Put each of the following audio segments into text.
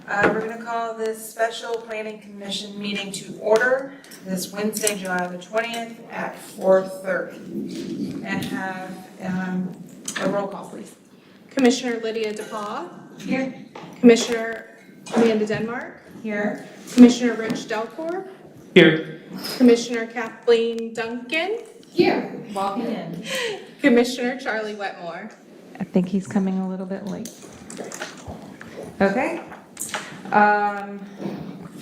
We're going to call this special planning commission meeting to order this Wednesday, July the 20th at 4:30. And have a roll call, please. Commissioner Lydia DePaul. Here. Commissioner Amanda Denmark. Here. Commissioner Rich Delcor. Here. Commissioner Kathleen Duncan. Here. Walking in. Commissioner Charlie Wetmore. I think he's coming a little bit late. Okay.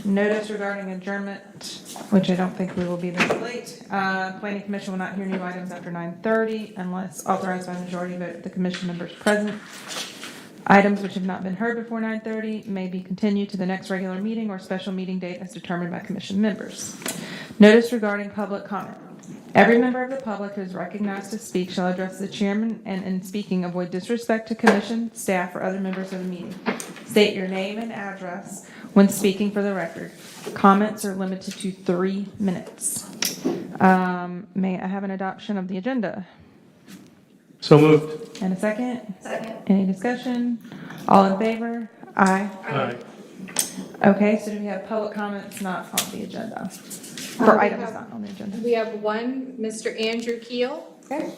Notice regarding adjournment, which I don't think we will be this late. Planning commission will not hear new items after 9:30 unless authorized by majority vote of the commission members present. Items which have not been heard before 9:30 may be continued to the next regular meeting or special meeting date as determined by commission members. Notice regarding public comment. Every member of the public who is recognized to speak shall address the chairman and in speaking avoid disrespect to commission, staff, or other members of the meeting. State your name and address when speaking for the record. Comments are limited to 3 minutes. May I have an adoption of the agenda? So moved. And a second? Second. Any discussion? All in favor? Aye. Aye. Okay, so do we have public comments not on the agenda? For items not on the agenda? We have one, Mr. Andrew Keel. Okay.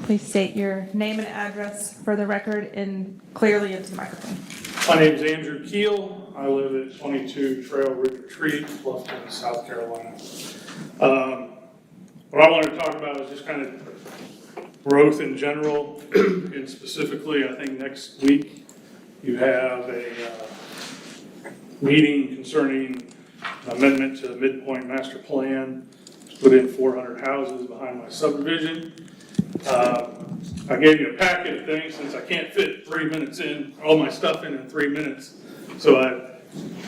Please state your name and address for the record and clearly into the microphone. My name is Andrew Keel. I live at 22 Trail Ridge Retreat, Bluffton, South Carolina. What I wanted to talk about is just kind of growth in general, and specifically, I think next week you have a meeting concerning amendment to the midpoint master plan to put in 400 houses behind my subdivision. I gave you a packet of things since I can't fit 3 minutes in, all my stuff in 3 minutes. So I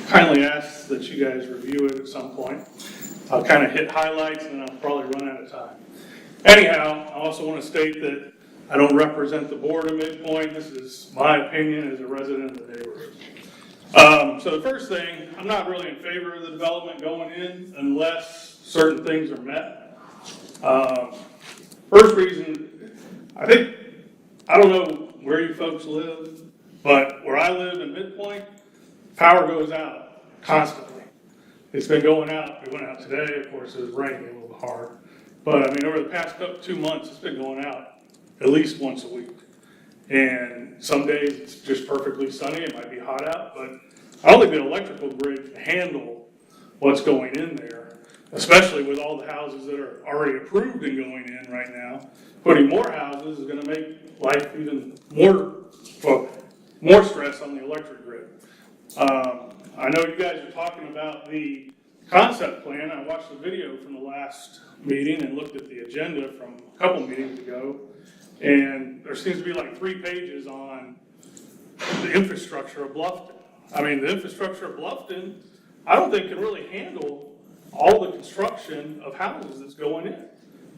kindly ask that you guys review it at some point. I'll kind of hit highlights and then I'll probably run out of time. Anyhow, I also want to state that I don't represent the board of Midpoint. This is my opinion as a resident of the neighborhood. So the first thing, I'm not really in favor of the development going in unless certain things are met. First reason, I don't know where you folks live, but where I live in Midpoint, power goes out constantly. It's been going out. It went out today. Of course, it was raining a little hard. But I mean, over the past 2 months, it's been going out at least once a week. And some days it's just perfectly sunny. It might be hot out, but I don't think the electrical grid can handle what's going in there, especially with all the houses that are already approved and going in right now. Putting more houses is going to make life even more stress on the electric grid. I know you guys are talking about the concept plan. I watched the video from the last meeting and looked at the agenda from a couple meetings ago. And there seems to be like 3 pages on the infrastructure of Bluffton. I mean, the infrastructure of Bluffton, I don't think can really handle all the construction of houses that's going in.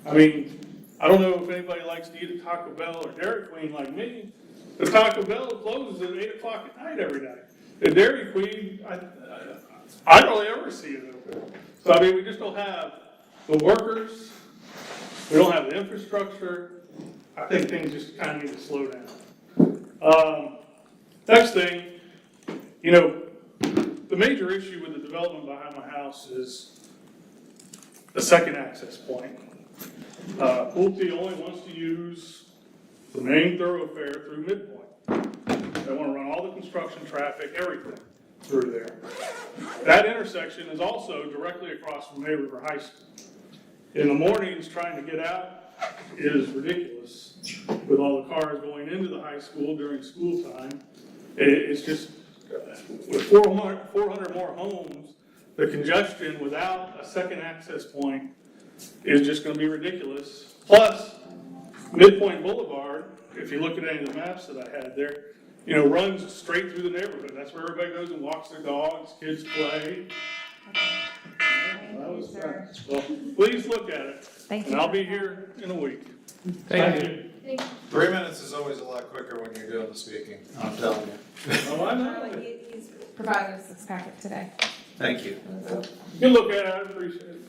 I mean, I don't know if anybody likes to eat at Taco Bell or Dairy Queen like me. The Taco Bell closes at 8 o'clock at night every night. The Dairy Queen, I don't ever see it open. So, I mean, we just don't have the workers. We don't have the infrastructure. I think things just kind of need to slow down. Next thing, you know, the major issue with the development behind my house is the second access point. Pulte only wants to use the main thoroughfare through Midpoint. They want to run all the construction traffic, everything through there. That intersection is also directly across from May River High School. In the mornings, trying to get out is ridiculous with all the cars going into the high school during school time. It's just, with 400 more homes, the congestion without a second access point is just going to be ridiculous. Plus, Midpoint Boulevard, if you look at any of the maps that I had there, you know, runs straight through the neighborhood. That's where everybody goes and walks their dogs, kids play. That was fun. Well, please look at it. Thank you. And I'll be here in a week. Thank you. 3 minutes is always a lot quicker when you're doing the speaking, I'm telling you. Oh, I know. Charlie, he's provided us this packet today. Thank you. You can look at it, I appreciate it.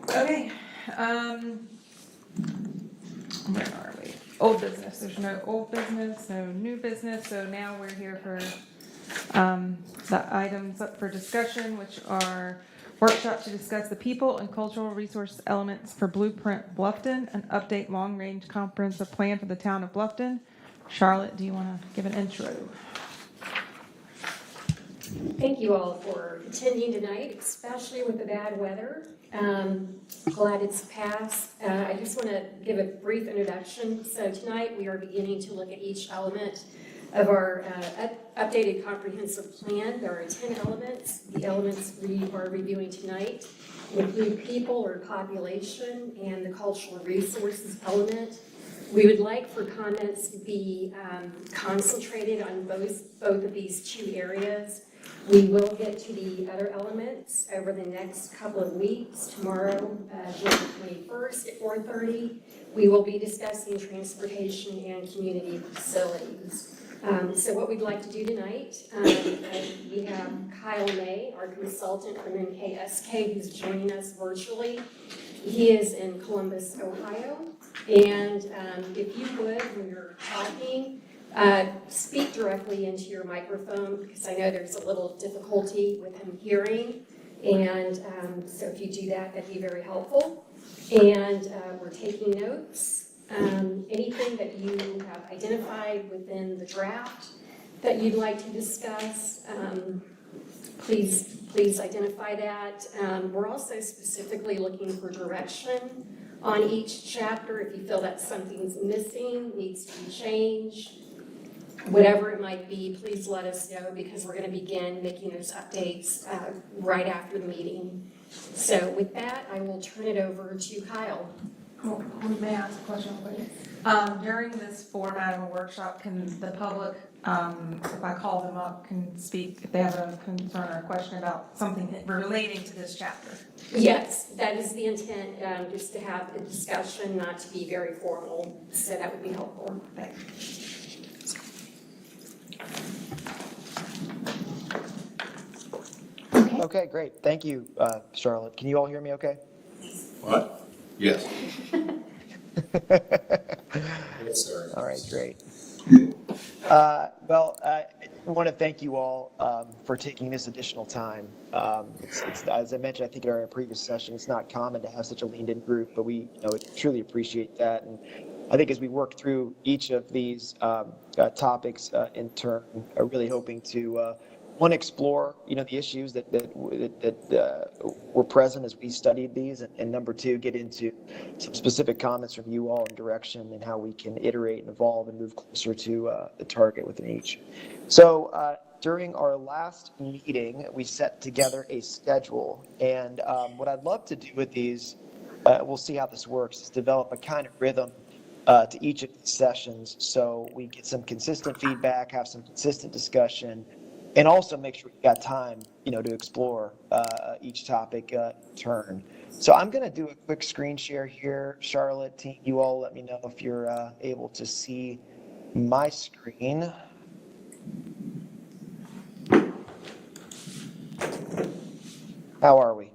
Okay, where are we? old business. There's no old business, no new business, so now we're here for the items up for discussion, which are workshop to discuss the people and cultural resource elements for Blueprint Bluffton, and update long-range comprehensive plan for the town of Bluffton. Charlotte, do you want to give an intro? Thank you all for attending tonight, especially with the bad weather. Glad it's passed. I just want to give a brief introduction. So tonight we are beginning to look at each element of our updated comprehensive plan. There are 10 elements. The elements we are reviewing tonight include people or population and the cultural resources element. We would like for comments to be concentrated on both of these two areas. We will get to the other elements over the next couple of weeks. Tomorrow, June 21st at 4:30, we will be discussing transportation and community facilities. So what we'd like to do tonight, we have Kyle May, our consultant from MKSK, who's joining us virtually. He is in Columbus, Ohio. And if you would, when you're talking, speak directly into your microphone, because I know there's a little difficulty with him hearing. And so if you do that, that'd be very helpful. And we're taking notes. Anything that you have identified within the draft that you'd like to discuss, please identify that. We're also specifically looking for direction on each chapter. If you feel that something's missing, needs to be changed, whatever it might be, please let us know, because we're going to begin making those updates right after the meeting. So with that, I will turn it over to Kyle. May I ask a question real quick? During this format of a workshop, can the public, if I call them up, can speak if they have a concern or a question about something relating to this chapter? Yes, that is the intent, just to have a discussion, not to be very formal, so that would be helpful. Thanks. Okay, great. Thank you, Charlotte. Can you all hear me okay? What? Yes. Yes, sir. All right, great. Well, I want to thank you all for taking this additional time. As I mentioned, I think in our previous session, it's not common to have such a leaned-in group, but we truly appreciate that. And I think as we work through each of these topics in turn, are really hoping to one, explore the issues that were present as we studied these, and number two, get into some specific comments from you all in direction and how we can iterate and evolve and move closer to the target within each. So during our last meeting, we set together a schedule, and what I'd love to do with these, we'll see how this works, is develop a kind of rhythm to each of these sessions, so we get some consistent feedback, have some consistent discussion, and also make sure we've got time, to explore each topic in turn. So I'm going to do a quick screen share here. Charlotte, team, you all let me know if you're able to see my screen. How are we?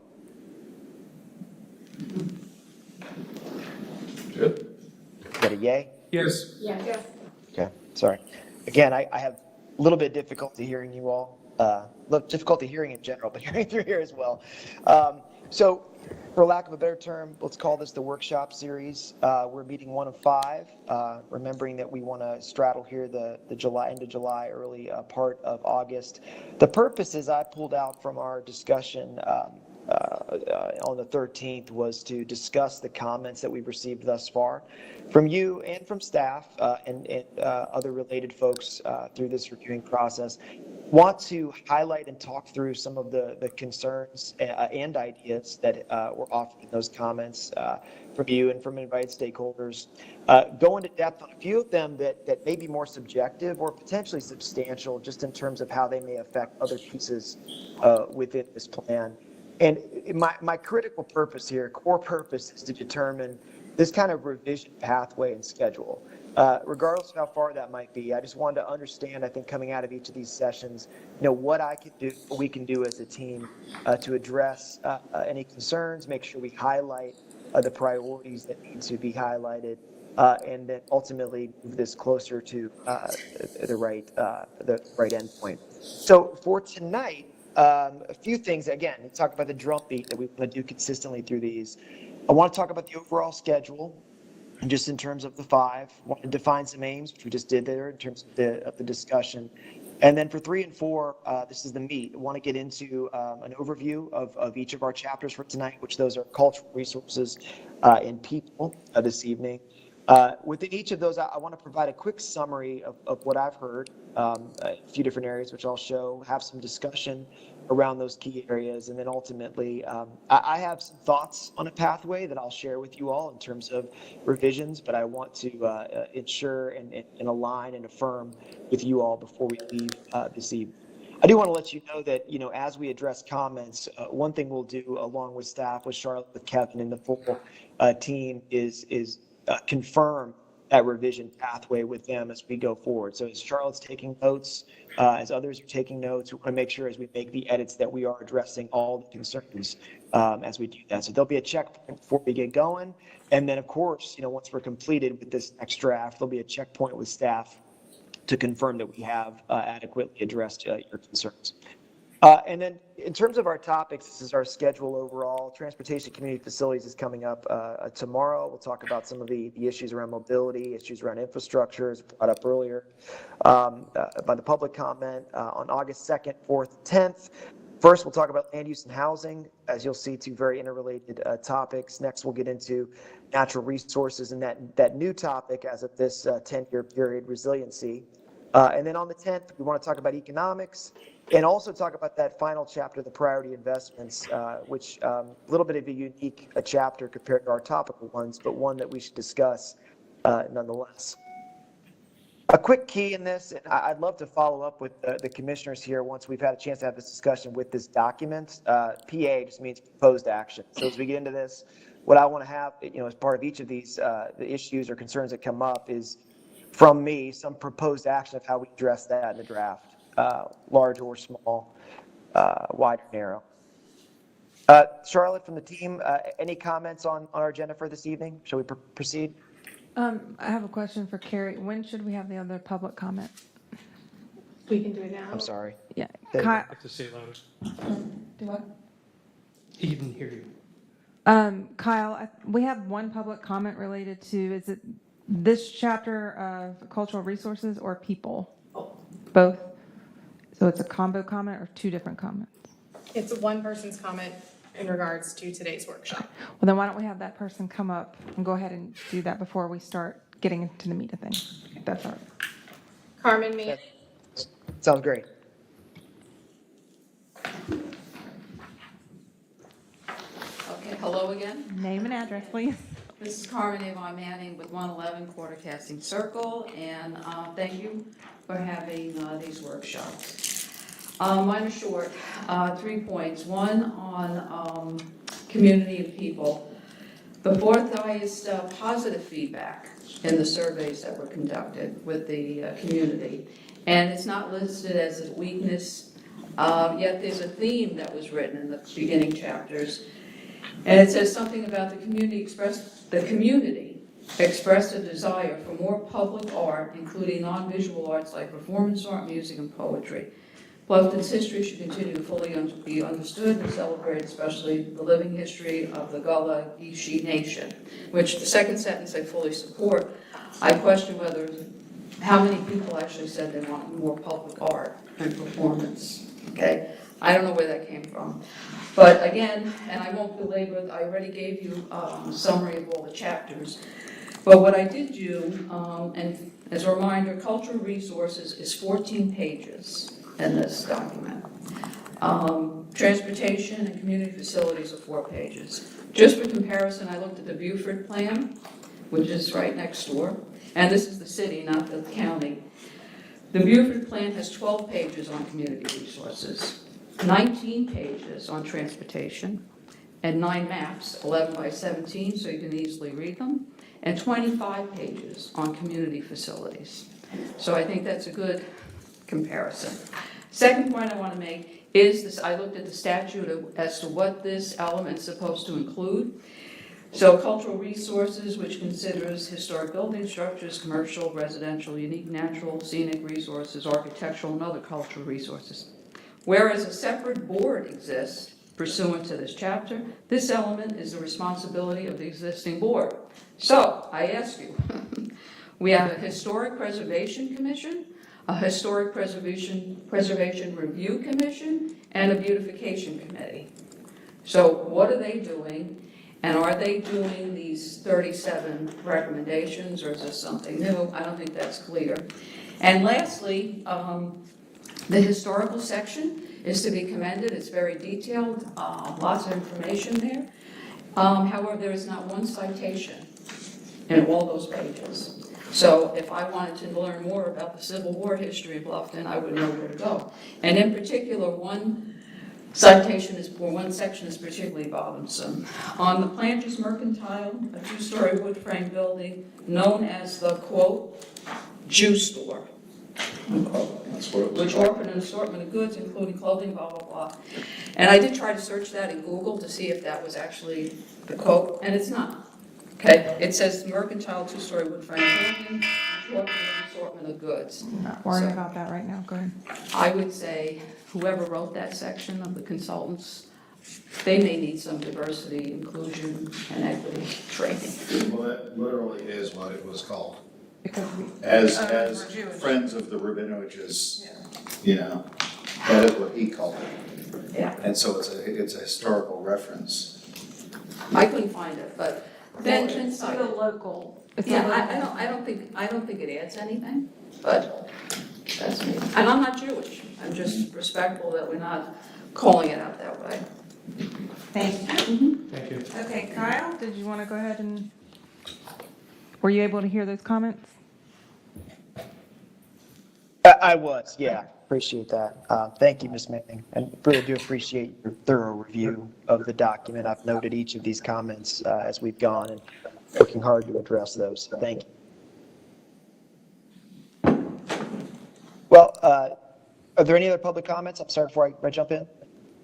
Good. Got a yay? Yes. Yeah. Okay, sorry. Again, I have a little bit of difficulty hearing you all. Difficulty hearing in general, but hearing through here as well. So, for lack of a better term, let's call this the workshop series. We're meeting 1 of 5, remembering that we want to straddle here the July, end of July, early part of August. The purposes I pulled out from our discussion on the 13th was to discuss the comments that we've received thus far from you and from staff and other related folks through this reviewing process. Want to highlight and talk through some of the concerns and ideas that were offered in those comments from you and from invited stakeholders. Go into depth on a few of them that may be more subjective or potentially substantial, just in terms of how they may affect other pieces within this plan. And my critical purpose here, core purpose, is to determine this kind of revision pathway and schedule. Regardless of how far that might be, I just wanted to understand, I think, coming out of each of these sessions, what I can do, what we can do as a team to address any concerns, make sure we highlight the priorities that need to be highlighted, and then ultimately move this closer to the right endpoint. So for tonight, a few things. Again, we talk about the drumbeat that we want to do consistently through these. I want to talk about the overall schedule, and just in terms of the 5, want to define some aims, which we just did there in terms of the discussion. And then for 3 and 4, this is the meat. I want to get into an overview of each of our chapters for tonight, which those are cultural resources and people this evening. Within each of those, I want to provide a quick summary of what I've heard, a few different areas, which I'll show, have some discussion around those key areas. And then ultimately, I have some thoughts on a pathway that I'll share with you all in terms of revisions, but I want to ensure and align and affirm with you all before we leave this evening. I do want to let you know that, as we address comments, one thing we'll do along with staff, with Charlotte, with Kevin, and the full team is confirm that revision pathway with them as we go forward. So as Charlotte's taking notes, as others are taking notes, we want to make sure as we make the edits that we are addressing all the concerns as we do that. So there'll be a checkpoint before we get going. And then, of course, once we're completed with this next draft, there'll be a checkpoint with staff to confirm that we have adequately addressed your concerns. And then in terms of our topics, this is our schedule overall. Transportation Community Facilities is coming up tomorrow. We'll talk about some of the issues around mobility, issues around infrastructure, as brought up earlier by the public comment on August 2nd, 4th, 10th. First, we'll talk about land use and housing. As you'll see, 2 very interrelated topics. Next, we'll get into natural resources and that new topic as of this 10-year period, resiliency. And then on the 10th, we want to talk about economics and also talk about that final chapter, the priority investments, which a little bit of a unique chapter compared to our topical ones, but one that we should discuss nonetheless. A quick key in this, and I'd love to follow up with the commissioners here once we've had a chance to have this discussion with this document. PA just means proposed action. So as we get into this, what I want to have, as part of each of these the issues or concerns that come up is from me some proposed action of how we address that in the draft. Large or small, wide or narrow. Charlotte from the team, any comments on our agenda for this evening? Shall we proceed? I have a question for Carrie. When should we have the other public comment? We can do it now. I'm sorry. Yeah. There you Kyle, Have to say it louder. do what? He didn't hear you. Kyle, we have one public comment related to, is it this chapter of cultural resources or people? Both. So it's a combo comment or 2 different comments? It's one person's comment in regards to today's workshop. Well, then why don't we have that person come up and go ahead and do that before we start getting into the meat of things? If that's all right. Carmen, me. Sounds great. Okay, hello again. Name and address, please. This is Carmen Avon Manning with 111 Quarter Casting Circle, and thank you for having these workshops. Mine are short, 3 points. One on community and people. The 4th highest positive feedback in the surveys that were conducted with the community. And it's not listed as a weakness, yet there's a theme that was written in the beginning chapters. And it says something about the community expressed a desire for more public art, including non-visual arts like performance art, music, and poetry. Bluffton's history should continue to fully be understood and celebrated, especially the living history of the Gullah Geechee Nation, which the second sentence I fully support. I question how many people actually said they want more public art and performance, okay? I don't know where that came from. But again, and I won't belabor, I already gave you a summary of all the chapters. But what I did do, and as a reminder, cultural resources is 14 pages in this document. Transportation and community facilities are 4 pages. Just for comparison, I looked at the Beaufort plan, which is right next door. And this is the city, not the county. The Beaufort plan has 12 pages on community resources, 19 pages on transportation, and 9 maps, 11 by 17, so you can easily read them, and 25 pages on community facilities. So I think that's a good comparison. Second point I want to make is this: I looked at the statute as to what this element is supposed to include. So cultural resources, which considers historic building structures, commercial, residential, unique natural, scenic resources, architectural, and other cultural resources. Whereas a separate board exists pursuant to this chapter, this element is the responsibility of the existing board. So, I ask you, we have a Historic Preservation Commission, a Historic Preservation Review Commission, and a Beautification Committee. So what are they doing? And are they doing these 37 recommendations, or is this something new? I don't think that's clear. And lastly, the historical section is to be commended. It's very detailed, lots of information there. However, there is not one citation in all those pages. So if I wanted to learn more about the Civil War history of Bluffton, I would know where to go. And in particular, one section is particularly bothersome. On the Planters Mercantile, a two-story wood frame building known as the, quote, Jew store, unquote, That's what it was. which offered an assortment of goods, including clothing, blah, blah, blah. And I did try to search that in Google to see if that was actually the quote, and it's not. Okay, it says mercantile two-story wood frame building, which offered an assortment of goods. I'm not worrying So- about that right now, go ahead. I would say whoever wrote that section of the consultants, they may need some diversity, inclusion, and equity training. Well, that literally is what it was called. Because we, As we're Jewish. Friends of the Rabinowiches, you know, that is what he called it. Yeah, And so it's a historical reference. I couldn't find it, but then It's cite a it. local. It's a Yeah, local. I don't think it adds anything, but that's me. And I'm not Jewish, I'm just respectful that we're not calling it out that way. Thank you. Thank you. Okay, Kyle, did you want to go ahead and, were you able to hear those comments? I was, yeah, appreciate that. Thank you, Ms. Manning, and really do appreciate your thorough review of the document. I've noted each of these comments as we've gone and working hard to address those. Thank you. Well, are there any other public comments? I'm sorry, before I jump in.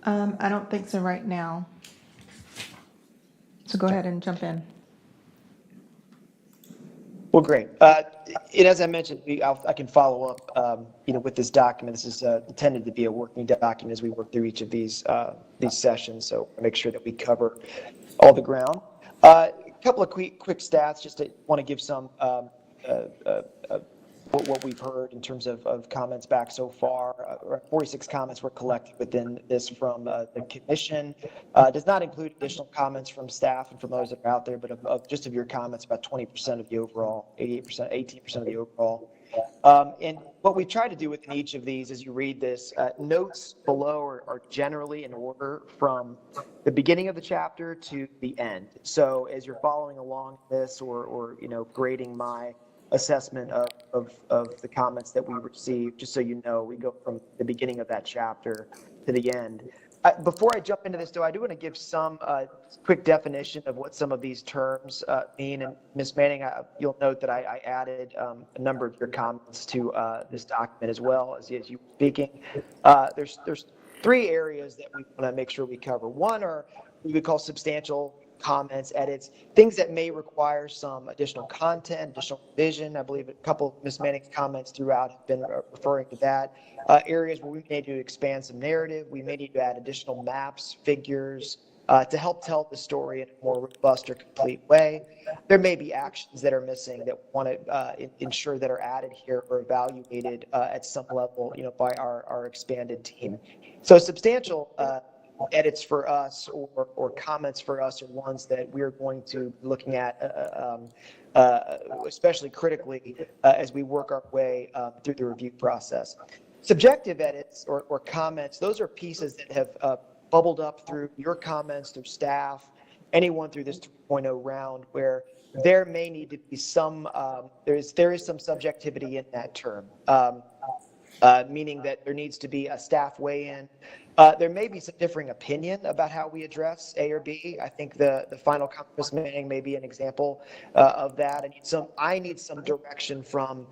I don't think so right now. So go ahead and jump in. Well, great. And as I mentioned, I can follow up, with this document. This is intended to be a working document as we work through each of these sessions. So make sure that we cover all the ground. A couple of quick stats, just to want to give some what we've heard in terms of comments back so far. 46 comments were collected within this from the commission. Does not include additional comments from staff and from others that are out there, but of your comments, about 20% of the overall, 88%, 18% of the overall. And what we try to do within each of these, as you read this, notes below are generally in order from the beginning of the chapter to the end. So as you're following along this or grading my assessment of the comments that we received, just so you know, we go from the beginning of that chapter to the end. Before I jump into this, though, I do want to give some quick definition of what some of these terms mean. And Ms. Manning, you'll note that I added a number of your comments to this document as well as you were speaking. There's three areas that we want to make sure we cover. One are what we call substantial comments, edits, things that may require some additional content, additional revision. I believe a couple of Ms. Manning's comments throughout have been referring to that. Areas where we may need to expand some narrative, we may need to add additional maps, figures, to help tell the story in a more robust or complete way. There may be actions that are missing that we want to ensure that are added here or evaluated at some level, by our expanded team. So substantial edits for us or comments for us are ones that we're going to be looking at, especially critically as we work our way through the review process. Subjective edits or comments, those are pieces that have bubbled up through your comments, through staff, anyone through this 3.0 round, where there may need to be some, there is some subjectivity in that term, meaning that there needs to be a staff weigh-in. There may be some differing opinion about how we address A or B. I think the final compass meeting may be an example of that. I need some direction from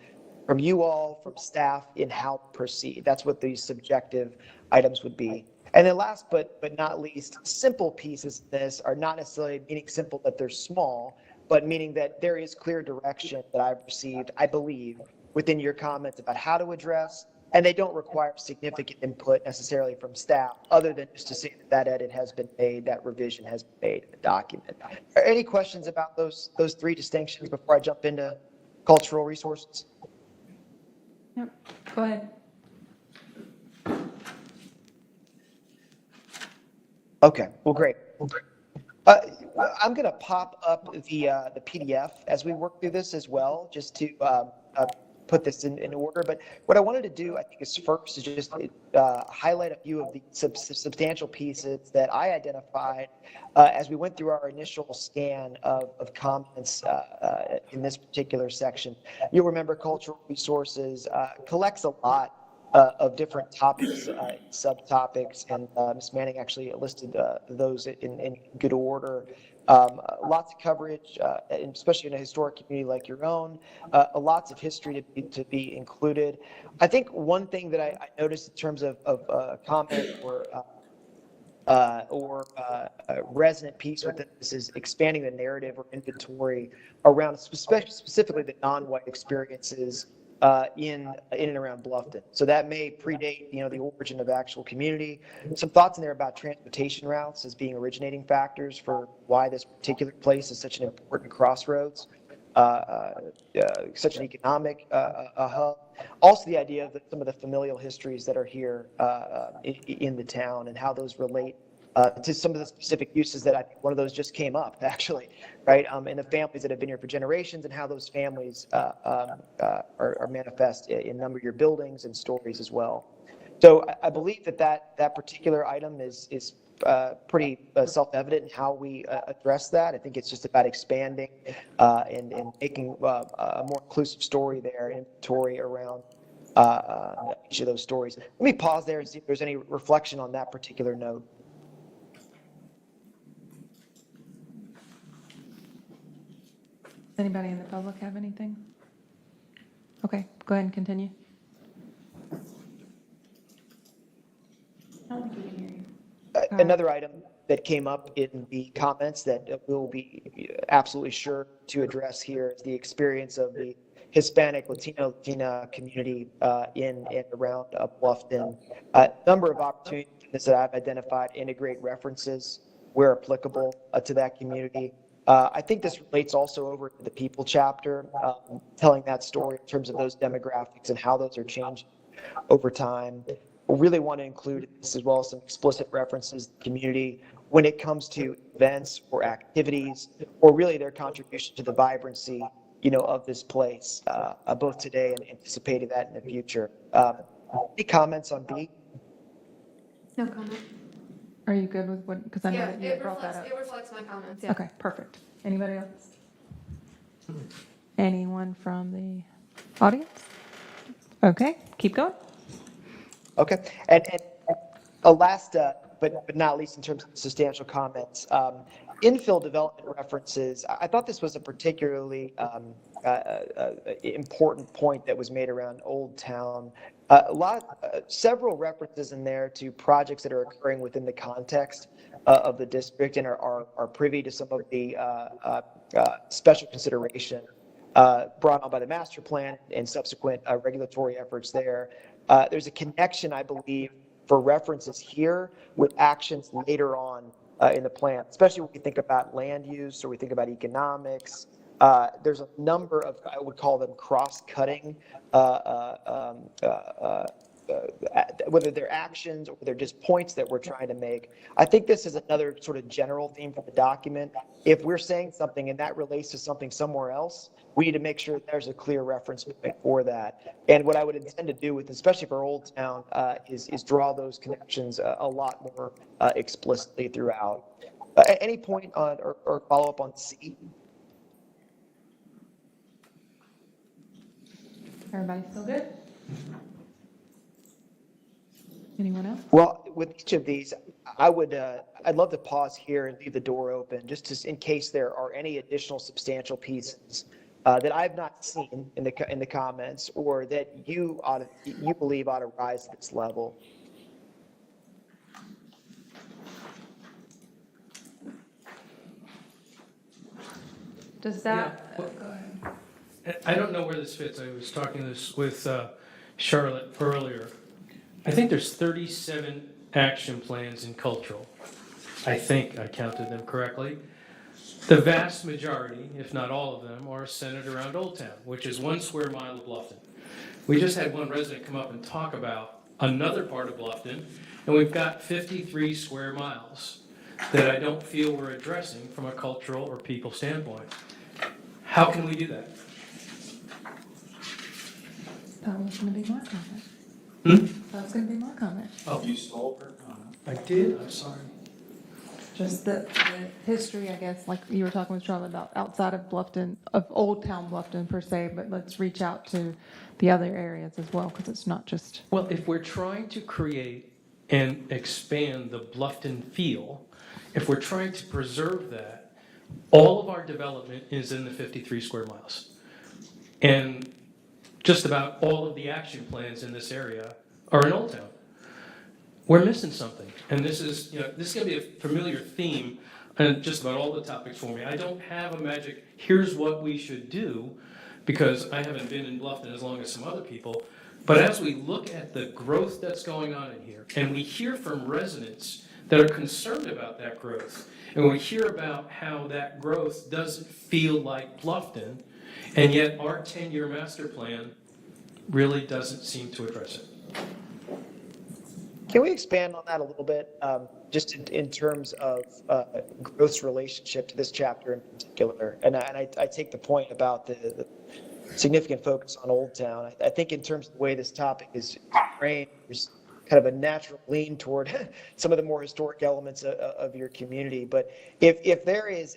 you all, from staff, in how to proceed. That's what these subjective items would be. And then last but not least, simple pieces of this are not necessarily meaning simple that they're small, but meaning that there is clear direction that I've received, I believe, within your comments about how to address, and they don't require significant input necessarily from staff, other than just to say that edit has been made, that revision has been made in the document. Are any questions about those three distinctions before I jump into cultural resources? Yep, go ahead. Okay, well, great. I'm going to pop up the PDF as we work through this as well, just to put this in order. But what I wanted to do, I think, is first is just highlight a few of the substantial pieces that I identified as we went through our initial scan of comments in this particular section. You'll remember cultural resources collects a lot of different topics, subtopics, and Ms. Manning actually listed those in good order. Lots of coverage, and especially in a historic community like your own, lots of history to be included. I think one thing that I noticed in terms of comment or a resonant piece within this is expanding the narrative or inventory around specifically the non-white experiences in and around Bluffton. So that may predate, the origin of actual community. Some thoughts in there about transportation routes as being originating factors for why this particular place is such an important crossroads, such an economic hub. Also, the idea of some of the familial histories that are here in the town and how those relate to some of the specific uses that I think one of those just came up, actually, right? And the families that have been here for generations and how those families are manifest in a number of your buildings and stories as well. So I believe that particular item is pretty self-evident in how we address that. I think it's just about expanding and making a more inclusive story there, inventory around each of those stories. Let me pause there and see if there's any reflection on that particular note. Does anybody in the public have anything? Okay, go ahead and continue. I don't think we can hear you. Another item that came up in the comments that we'll be absolutely sure to address here is the experience of the Hispanic, Latina community in and around Bluffton. A number of opportunities that I've identified integrate references where applicable to that community. I think this relates also over to the people chapter, telling that story in terms of those demographics and how those are changing over time. We really want to include this as well as some explicit references to the community when it comes to events or activities, or really their contribution to the vibrancy, of this place, both today and anticipating that in the future. Any comments on B? No comment. Are you good with what, because I know Yeah, that you it brought that reflects, up. it reflects my comments, yeah. Okay, perfect. Anybody else? Anyone from the audience? Okay, keep going. Okay, and a last, but not least in terms of substantial comments, infill development references. I thought this was a particularly important point that was made around Old Town. Several references in there to projects that are occurring within the context of the district and are privy to some of the special consideration brought on by the master plan and subsequent regulatory efforts there. There's a connection, I believe, for references here with actions later on in the plan, especially when we think about land use or we think about economics. There's a number of, I would call them cross-cutting, whether they're actions or they're just points that we're trying to make. I think this is another sort of general theme for the document. If we're saying something and that relates to something somewhere else, we need to make sure there's a clear reference point for that. And what I would intend to do with, especially for Old Town, is draw those connections a lot more explicitly throughout. Any point on or follow up on C? Everybody still good? Anyone else? Well, with each of these, I'd love to pause here and leave the door open just in case there are any additional substantial pieces that I've not seen in the comments or that you believe ought to rise to this level. Does that? Yeah, well, Go ahead. I don't know where this fits. I was talking this with Charlotte earlier. I think there's 37 action plans in cultural. I think I counted them correctly. The vast majority, if not all of them, are centered around Old Town, which is 1 square mile of Bluffton. We just had one resident come up and talk about another part of Bluffton, and we've got 53 square miles that I don't feel we're addressing from a cultural or people standpoint. How can we do that? That was gonna be my comment. That was gonna be my comment. Oh, You stole her comment. I did, I'm sorry. Just the history, I guess, like you were talking with Charlotte about outside of Bluffton, of Old Town Bluffton per se, but let's reach out to the other areas as well, because it's not just. Well, if we're trying to create and expand the Bluffton feel, if we're trying to preserve that, all of our development is in the 53 square miles. And just about all of the action plans in this area are in Old Town. We're missing something. And this is going to be a familiar theme on just about all the topics for me. I don't have a magic, here's what we should do, because I haven't been in Bluffton as long as some other people. But as we look at the growth that's going on in here, and we hear from residents that are concerned about that growth, and we hear about how that growth doesn't feel like Bluffton, and yet our 10-year master plan really doesn't seem to address it. Can we expand on that a little bit, just in terms of growth's relationship to this chapter in particular? And I take the point about the significant focus on Old Town. I think in terms of the way this topic is framed, there's kind of a natural lean toward some of the more historic elements of your community. But if there is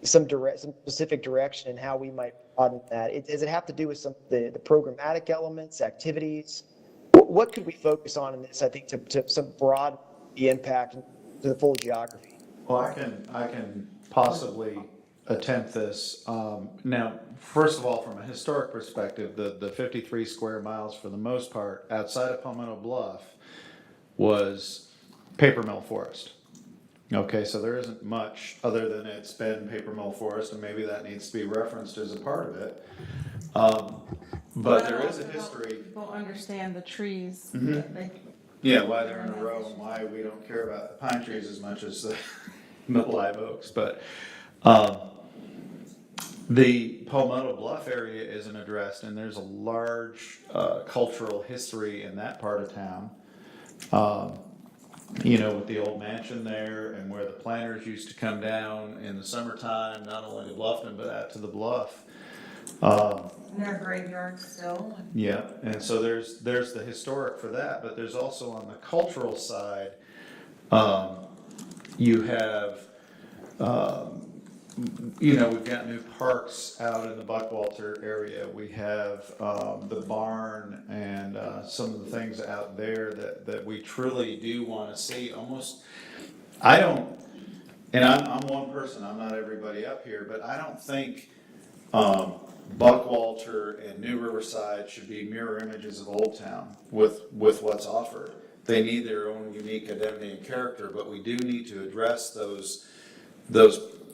some specific direction in how we might broaden that, does it have to do with some of the programmatic elements, activities? What could we focus on in this, I think, to some broad the impact to the full geography? Well, I can possibly attempt this. Now, first of all, from a historic perspective, the 53 square miles, for the most part, outside of Palmetto Bluff, was paper mill forest. Okay, so there isn't much other than it's been paper mill forest, and maybe that needs to be referenced as a part of it. But there is a history. People understand the trees. Mhm. That they, Yeah, why they're in a row and why we don't care about the pine trees as much as the live oaks. But the Palmetto Bluff area isn't addressed, and there's a large cultural history in that part of town. With the old mansion there and where the planters used to come down in the summertime, not only to Bluffton, but out to the bluff. their graveyards still. Yeah, and so there's the historic for that, but there's also on the cultural side, you have, we've got new parks out in the Buckwalter area. We have the barn and some of the things out there that we truly do want to see. Almost, I'm one person, I'm not everybody up here, but I don't think Buckwalter and New Riverside should be mirror images of Old Town with what's offered. They need their own unique identity and character, but we do need to address those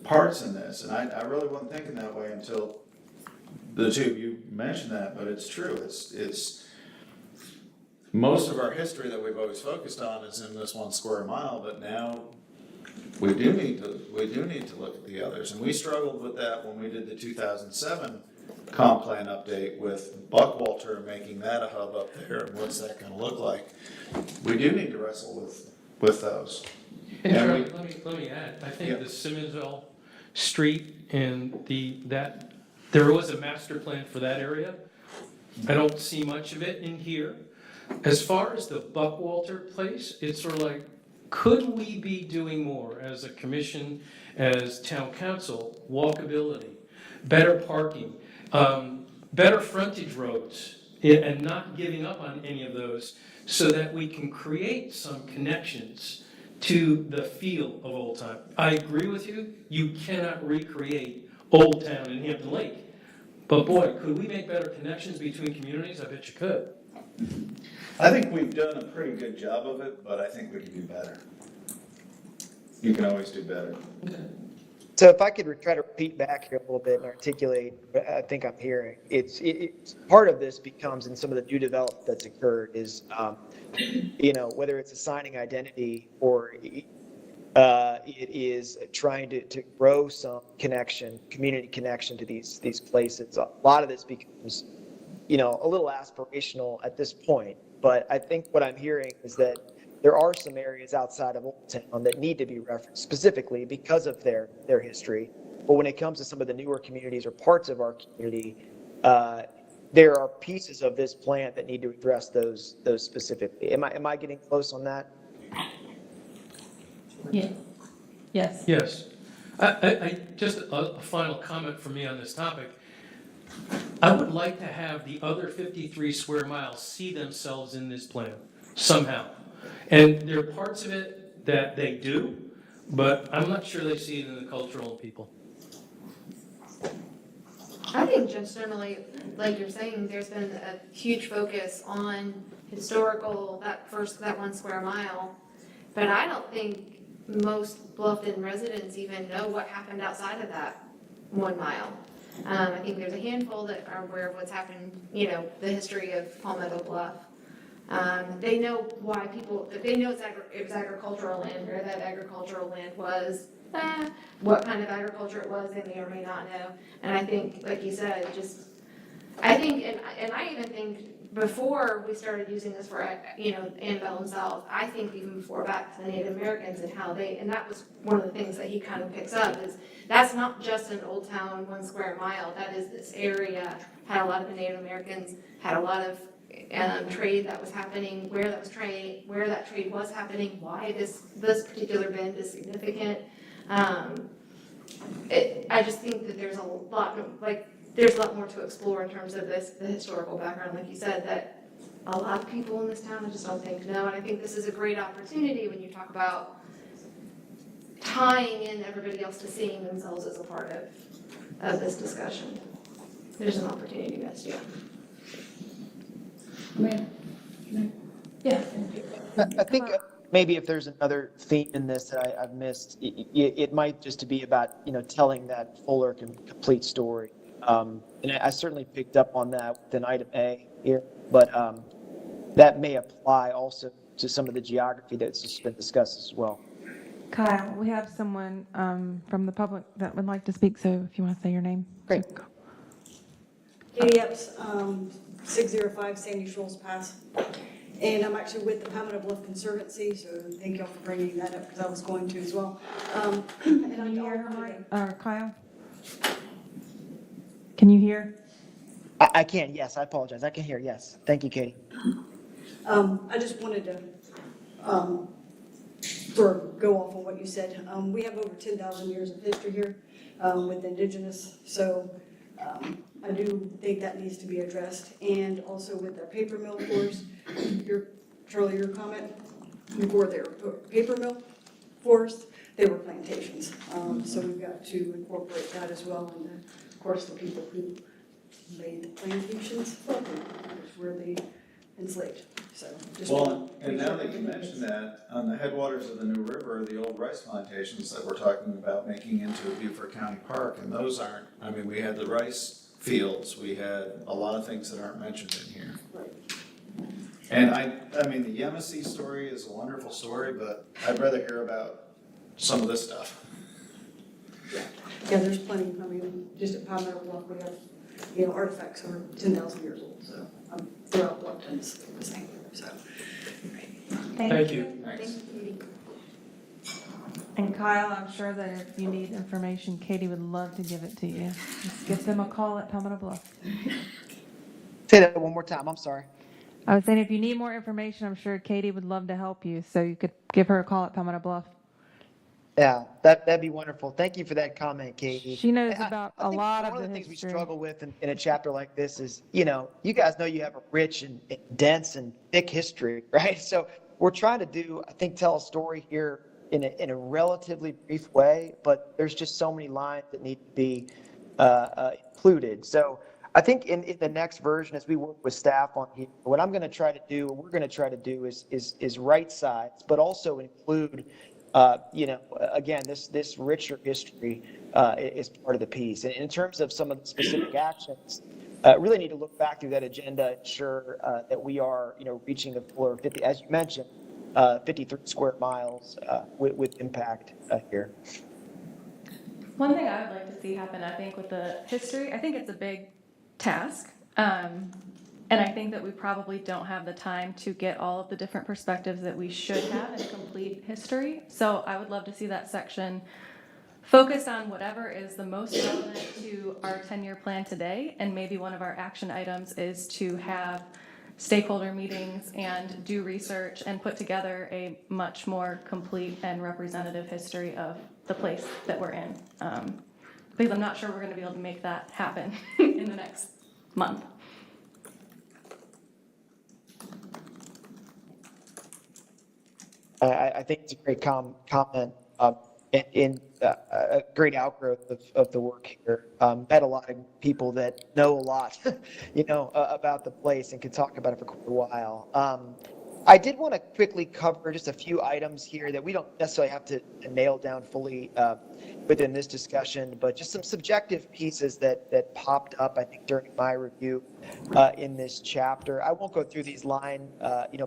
parts in this. And I really wasn't thinking that way until the two of you mentioned that, but it's true. It's most of our history that we've always focused on is in this 1 square mile, but now we do need to look at the others. And we struggled with that when we did the 2007 comp plan update with Buckwalter, making that a hub up there, and what's that going to look like? We do need to wrestle with those. And And Charlie, let me add, I think Yeah. the Simmonsville Street and there was a master plan for that area. I don't see much of it in here. As far as the Buckwalter place, it's sort of like, could we be doing more as a commission, as town council, walkability, better parking, better frontage roads, and not giving up on any of those so that we can create some connections to the feel of Old Town. I agree with you, you cannot recreate Old Town in Hampton Lake. But boy, could we make better connections between communities? I bet you could. I think we've done a pretty good job of it, but I think we can do better. You can always do better. Okay. So if I could try to repeat back here a little bit and articulate what I think I'm hearing, it's part of this becomes, in some of the new development that's occurred is, whether it's assigning identity or it is trying to grow some connection, community connection to these places. A lot of this becomes, a little aspirational at this point, but I think what I'm hearing is that there are some areas outside of Old Town that need to be referenced specifically because of their history. But when it comes to some of the newer communities or parts of our community, there are pieces of this plan that need to address those specifically. Am I getting close on that? Yeah. Yes. Yes. Just a final comment from me on this topic. I would like to have the other 53 square miles see themselves in this plan somehow. And there are parts of it that they do, but I'm not sure they see it in the cultural people. I think just generally, like you're saying, there's been a huge focus on historical, that 1 square mile. But I don't think most Bluffton residents even know what happened outside of that 1 mile. I think there's a handful that are aware of what's happened, the history of Palmetto Bluff. They know why they know it was agricultural land, where that agricultural land was, what kind of agriculture it was, they may or may not know. And I think, like you said, I even think before we started using this for, Antebellum South, I think even before back to the Native Americans and that was one of the things that he kind of picks up is that's not just an Old Town 1 square mile, that is this area, had a lot of the Native Americans, had a lot of trade that was happening, where that trade was happening, why this particular bend is significant. I just think that there's a lot more to explore in terms of the historical background, like you said, that a lot of people in this town I just don't think know, and I think this is a great opportunity when you talk about tying in everybody else to seeing themselves as a part of this discussion. There's an opportunity, guys, yeah. Yeah. I think maybe if there's another theme in this that I've missed, it might just be about, telling that fuller complete story. And I certainly picked up on that within item A here, but that may apply also to some of the geography that's just been discussed as well. Kyle, we have someone from the public that would like to speak, so if you want to say your name. Great. Katie Epps, 605 Sandy Shoals Pass. And I'm actually with the Palmetto Bluff Conservancy, so thank y'all for bringing that up because I was going to as well. And Can you hear her, Kyle? Can you hear? I can, yes. I apologize. I can hear, yes. Thank you, Katie. I just wanted to sort of go off on what you said. We have over 10,000 years of history here with Indigenous, so I do think that needs to be addressed. And also with the paper mill, of course, Charlie, your comment, before they were paper mill forests, they were plantations. So we've got to incorporate that as well. And of course, the people who made the plantations, were they enslaved. So just And now that you mention that, on the headwaters of the New River, the old rice plantations that we're talking about making into a Beaufort County park, and those aren't, we had the rice fields, we had a lot of things that aren't mentioned in here. Right. And the Yemisi story is a wonderful story, but I'd rather hear about some of this stuff. Yeah, there's plenty. Just at Palmetto Bluff, we have, artifacts that are 10,000 years old. So throughout Bluffton is the same. So, Thank you. Thanks. And Kyle, I'm sure that if you need information, Katie would love to give it to you. Just give them a call at Palmetto Bluff. Say that one more time. I'm sorry. I was saying if you need more information, I'm sure Katie would love to help you. So you could give her a call at Palmetto Bluff. Yeah, that'd be wonderful. Thank you for that comment, Katie. She knows I about think a lot one of the the things history. we struggle with in a chapter like this is, you guys know you have a rich and dense and thick history, right? So we're trying to tell a story here in a relatively brief way, but there's just so many lines that need to be included. So I think in the next version, as we work with staff on here, what we're going to try to do is right sides, but also include again, this richer history is part of the piece. And in terms of some of the specific actions, really need to look back through that agenda, ensure that we are, reaching the fuller 50, as you mentioned, 53 square miles with impact here. One thing I would like to see happen, I think, with the history, I think it's a big task. And I think that we probably don't have the time to get all of the different perspectives that we should have in a complete history. So I would love to see that section focus on whatever is the most relevant to our 10-year plan today. And maybe one of our action items is to have stakeholder meetings and do research and put together a much more complete and representative history of the place that we're in. Because I'm not sure we're going to be able to make that happen in the next month. I think it's a great comment and a great outgrowth of the work here. Met a lot of people that know a lot, about the place and could talk about it for quite a while. I did want to quickly cover just a few items here that we don't necessarily have to nail down fully within this discussion, but just some subjective pieces that popped up, I think, during my review in this chapter. I won't go through these line,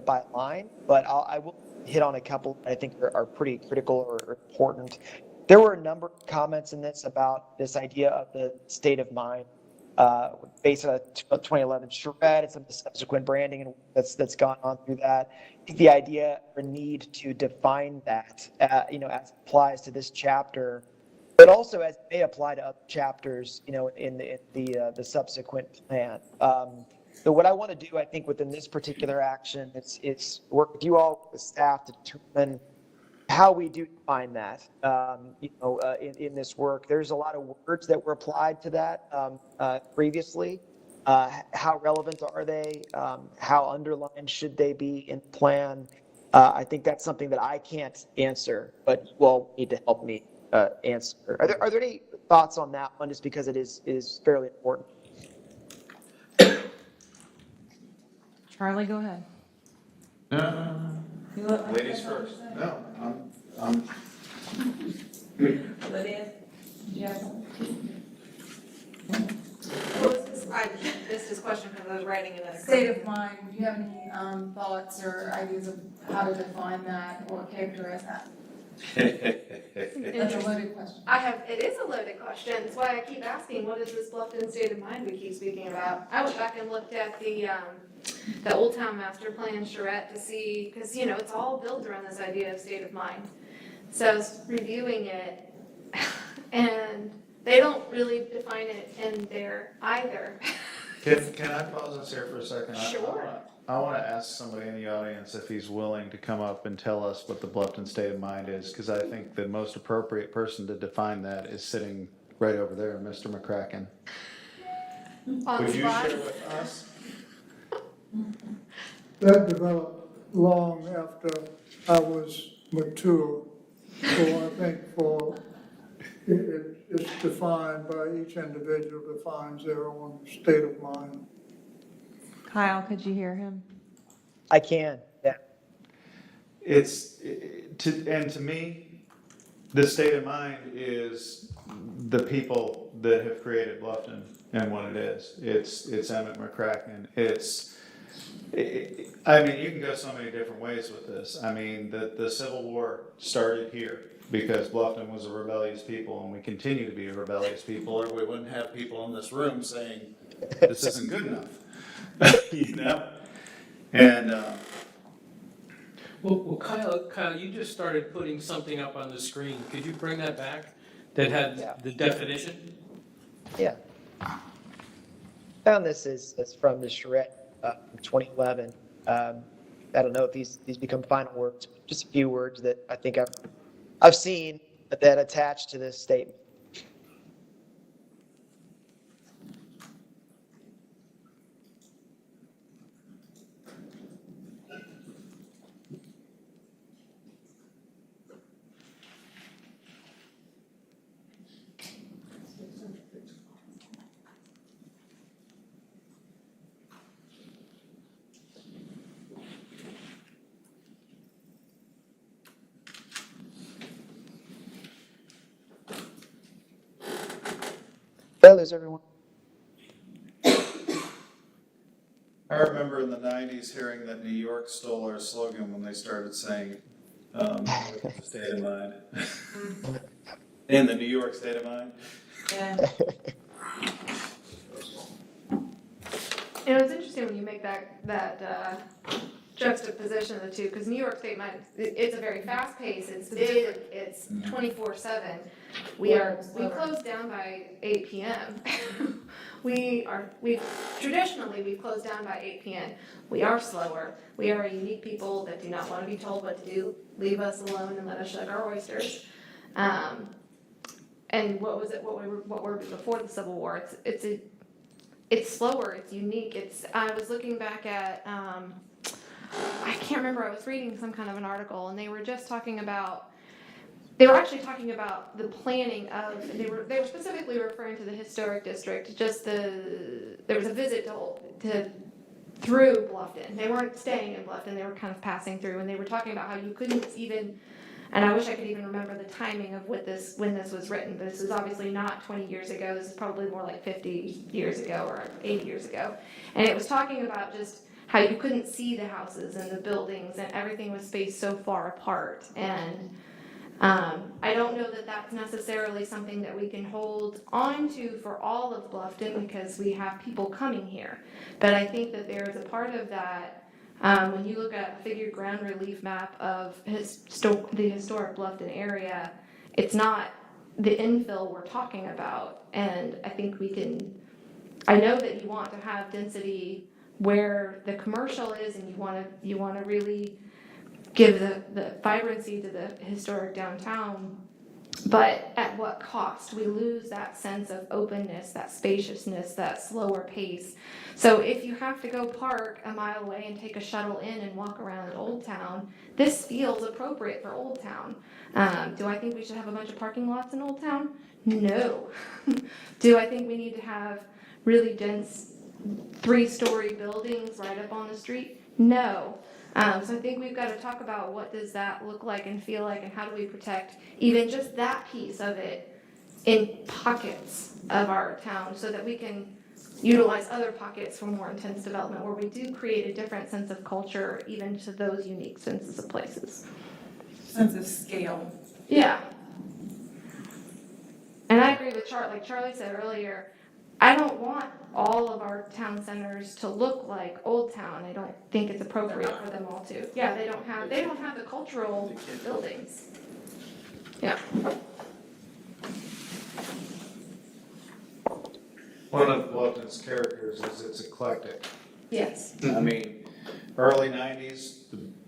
by line, but I will hit on a couple that I think are pretty critical or important. There were a number of comments in this about this idea of the state of mind based on a 2011 charrette and some of the subsequent branding and that's gone on through that. I think the idea or need to define that, as it applies to this chapter, but also as it may apply to other chapters, in the subsequent plan. So what I want to do, I think, within this particular action, it's work with you all, with staff, to determine how we do define that, in this work. There's a lot of words that were applied to that previously. How relevant are they? How underlined should they be in the plan? I think that's something that I can't answer, but you all need to help me answer. Are there any thoughts on that one, just because it is fairly important? Charlie, go ahead. Ladies first. No, I'm Lydia, do you have something? I missed his question because I was writing it in a. State of mind, do you have any thoughts or ideas of how to define that or characterize that? That's a loaded question. It is a loaded question. That's why I keep asking, what is this Bluffton state of mind we keep speaking about? I went back and looked at the Old Town Master Plan charrette to see, because, it's all built around this idea of state of mind. So I was reviewing it, and they don't really define it in there either. Can I pause us here for a second? Sure. I want to ask somebody in the audience if he's willing to come up and tell us what the Bluffton state of mind is, because I think the most appropriate person to define that is sitting right over there, Mr. McCracken. On Would the you spot. share with us? That developed long after I was mature. So I think it's defined by each individual defines their own state of mind. Kyle, could you hear him? I can, yeah. To me, the state of mind is the people that have created Bluffton and what it is. It's Emmett McCracken. You can go so many different ways with this. The Civil War started here because Bluffton was a rebellious people, and we continue to be a rebellious people, or we wouldn't have people in this room saying this isn't good enough. And Well, Kyle, you just started putting something up on the screen. Could you bring that back? That had the definition? Yeah. Found this is from the charrette from 2011. I don't know if these become final words, just a few words that I think I've seen that attach to this statement. there's everyone. I remember in the 90s hearing that New York stole our slogan when they started saying, with the state of mind. In the New York state of mind. Yeah. And it's interesting when you make that juxtaposition of the two, because New York State, it's a very fast pace, it's big, it's 24/7. We close down by 8 p.m. Traditionally, we've closed down by 8 p.m. We are slower. We are a unique people that do not want to be told what to do. Leave us alone and let us shuck our oysters. And what was it? What were we before the Civil War? It's slower. It's unique. I was looking back at. I can't remember. I was reading some kind of an article, and they were just talking about. They were actually talking about the planning of. They were specifically referring to the historic district. There was a visit to through Bluffton. They weren't staying in Bluffton. They were kind of passing through, and they were talking about how you couldn't even. And I wish I could even remember the timing of when this was written. This is obviously not 20 years ago. This is probably more like 50 years ago or 80 years ago. And it was talking about just how you couldn't see the houses and the buildings and everything was spaced so far apart. And I don't know that that's necessarily something that we can hold on to for all of Bluffton because we have people coming here. But I think that there is a part of that. When you look at a figured ground relief map of the historic Bluffton area, it's not the infill we're talking about. And I think I know that you want to have density where the commercial is and you want to really give the vibrancy to the historic downtown. But at what cost? We lose that sense of openness, that spaciousness, that slower pace. So if you have to go park a mile away and take a shuttle in and walk around Old Town, this feels appropriate for Old Town. Do I think we should have a bunch of parking lots in Old Town? No. Do I think we need to have really dense 3-story buildings right up on the street? No. So I think we've got to talk about what does that look like and feel like and how do we protect even just that piece of it in pockets of our town so that we can utilize other pockets for more intense development where we do create a different sense of culture even to those unique senses of places. Sense of scale. Yeah. And I agree with Charlie. Like Charlie said earlier, I don't want all of our town centers to look like Old Town. I don't think it's appropriate for them all to. Yeah, they don't have the cultural buildings. Yeah. One of Bluffton's characters is it's eclectic. Yes. I mean, early 90s,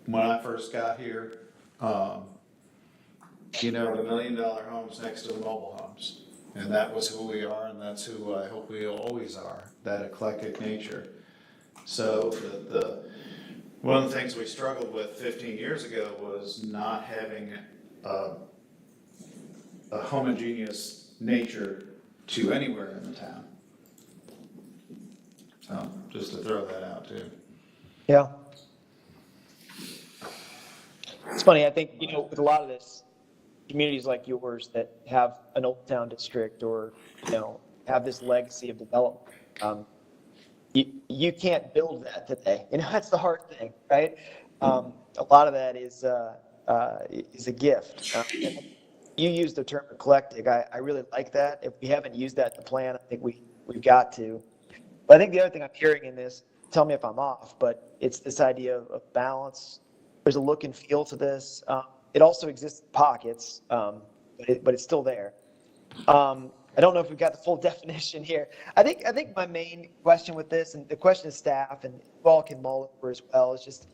when I first got here, the $1 million homes next to the mobile homes. And that was who we are, and that's who I hope we always are, that eclectic nature. So one of the things we struggled with 15 years ago was not having a homogeneous nature to anywhere in the town. So just to throw that out too. Yeah. It's funny, I think, with a lot of this, communities like yours that have an old town district or, have this legacy of development, you can't build that today. That's the hard thing, right? A lot of that is a gift. You used the term eclectic. I really like that. If we haven't used that in the plan, I think we've got to. But I think the other thing I'm hearing in this, tell me if I'm off, but it's this idea of balance. There's a look and feel to this. It also exists in pockets, but it's still there. I don't know if we've got the full definition here. I think my main question with this, and the question of staff, and you all can mull over as well, is just,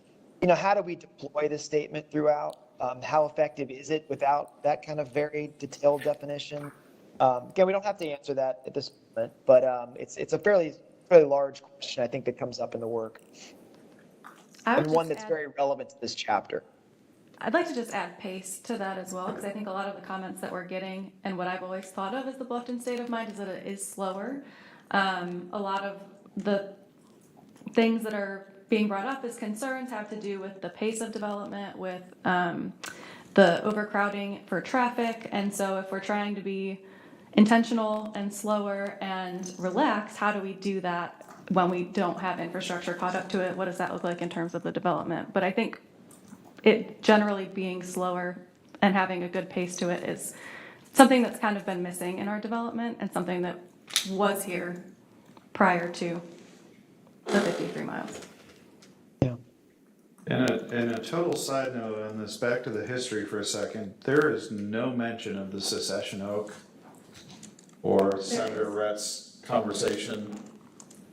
how do we deploy this statement throughout? How effective is it without that kind of very detailed definition? Again, we don't have to answer that at this moment, but it's a fairly large question, I think, that comes up in the work, and one that's very relevant to this chapter. I'd like to just add pace to that as well, because I think a lot of the comments that we're getting and what I've always thought of as the Bluffton state of mind is that it is slower. A lot of the things that are being brought up as concerns have to do with the pace of development, with the overcrowding for traffic. And so if we're trying to be intentional and slower and relaxed, how do we do that when we don't have infrastructure caught up to it? What does that look like in terms of the development? But I think it generally being slower and having a good pace to it is something that's kind of been missing in our development and something that was here prior to the 53 miles. Yeah. And a total side note on this, back to the history for a second, there is no mention of the secession oak or Senator Rhett's conversation.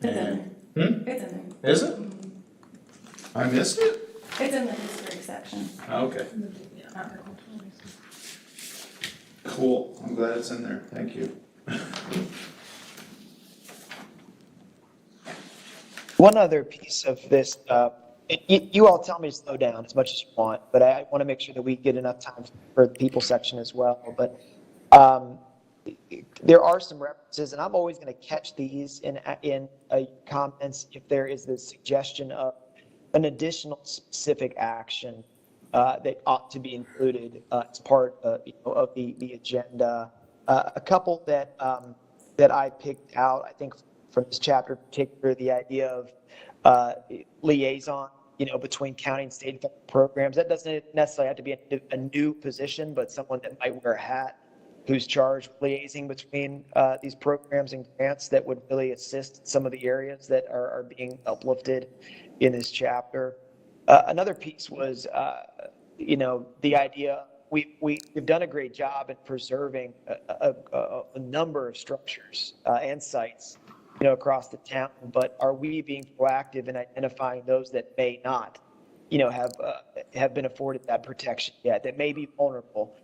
It's in And, It's in is it? I missed it? there. It's in the history section. Okay, cool, I'm glad it's in there, thank you. One other piece of this, you all tell me to slow down as much as you want, but I want to make sure that we get enough time for the people section as well. But there are some references, and I'm always going to catch these in comments if there is the suggestion of an additional specific action that ought to be included as part of the agenda. A couple that I picked out, I think, from this chapter in particular, the idea of liaison, between county and state programs. That doesn't necessarily have to be a new position, but someone that might wear a hat who's charged with liaising between these programs and grants that would really assist some of the areas that are being uplifted in this chapter. Another piece was, the idea, we've done a great job in preserving a number of structures and sites across the town, but are we being proactive in identifying those that may not, have been afforded that protection yet, that may be vulnerable?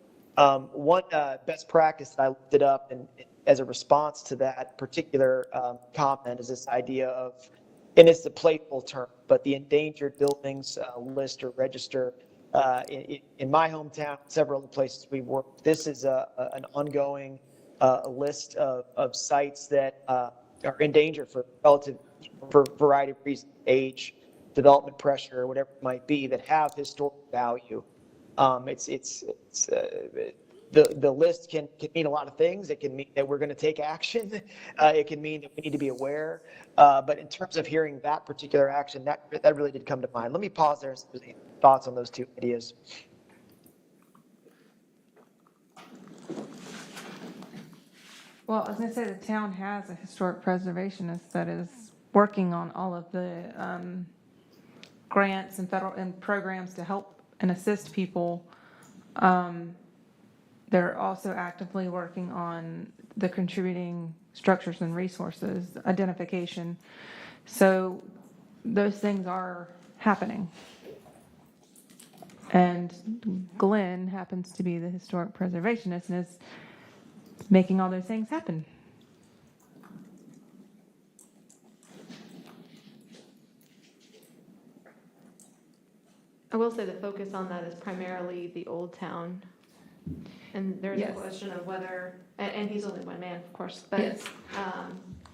One best practice that I lifted up and as a response to that particular comment is this idea of, and it's a playful term, but the endangered buildings list or register. In my hometown, several other places we work, this is an ongoing list of sites that are in danger for a variety of reasons, age, development pressure, or whatever it might be, that have historic value. The list can mean a lot of things. It can mean that we're going to take action. It can mean that we need to be aware. But in terms of hearing that particular action, that really did come to mind. Let me pause there and see if there's any thoughts on those two ideas. Well, I was gonna say the town has a historic preservationist that is working on all of the grants and federal and programs to help and assist people. They're also actively working on the contributing structures and resources identification. So those things are happening. And Glenn happens to be the historic preservationist and is making all those things happen. I will say the focus on that is primarily the old town. And there's a Yes. question of whether, and he's only one man, of course, but Yes.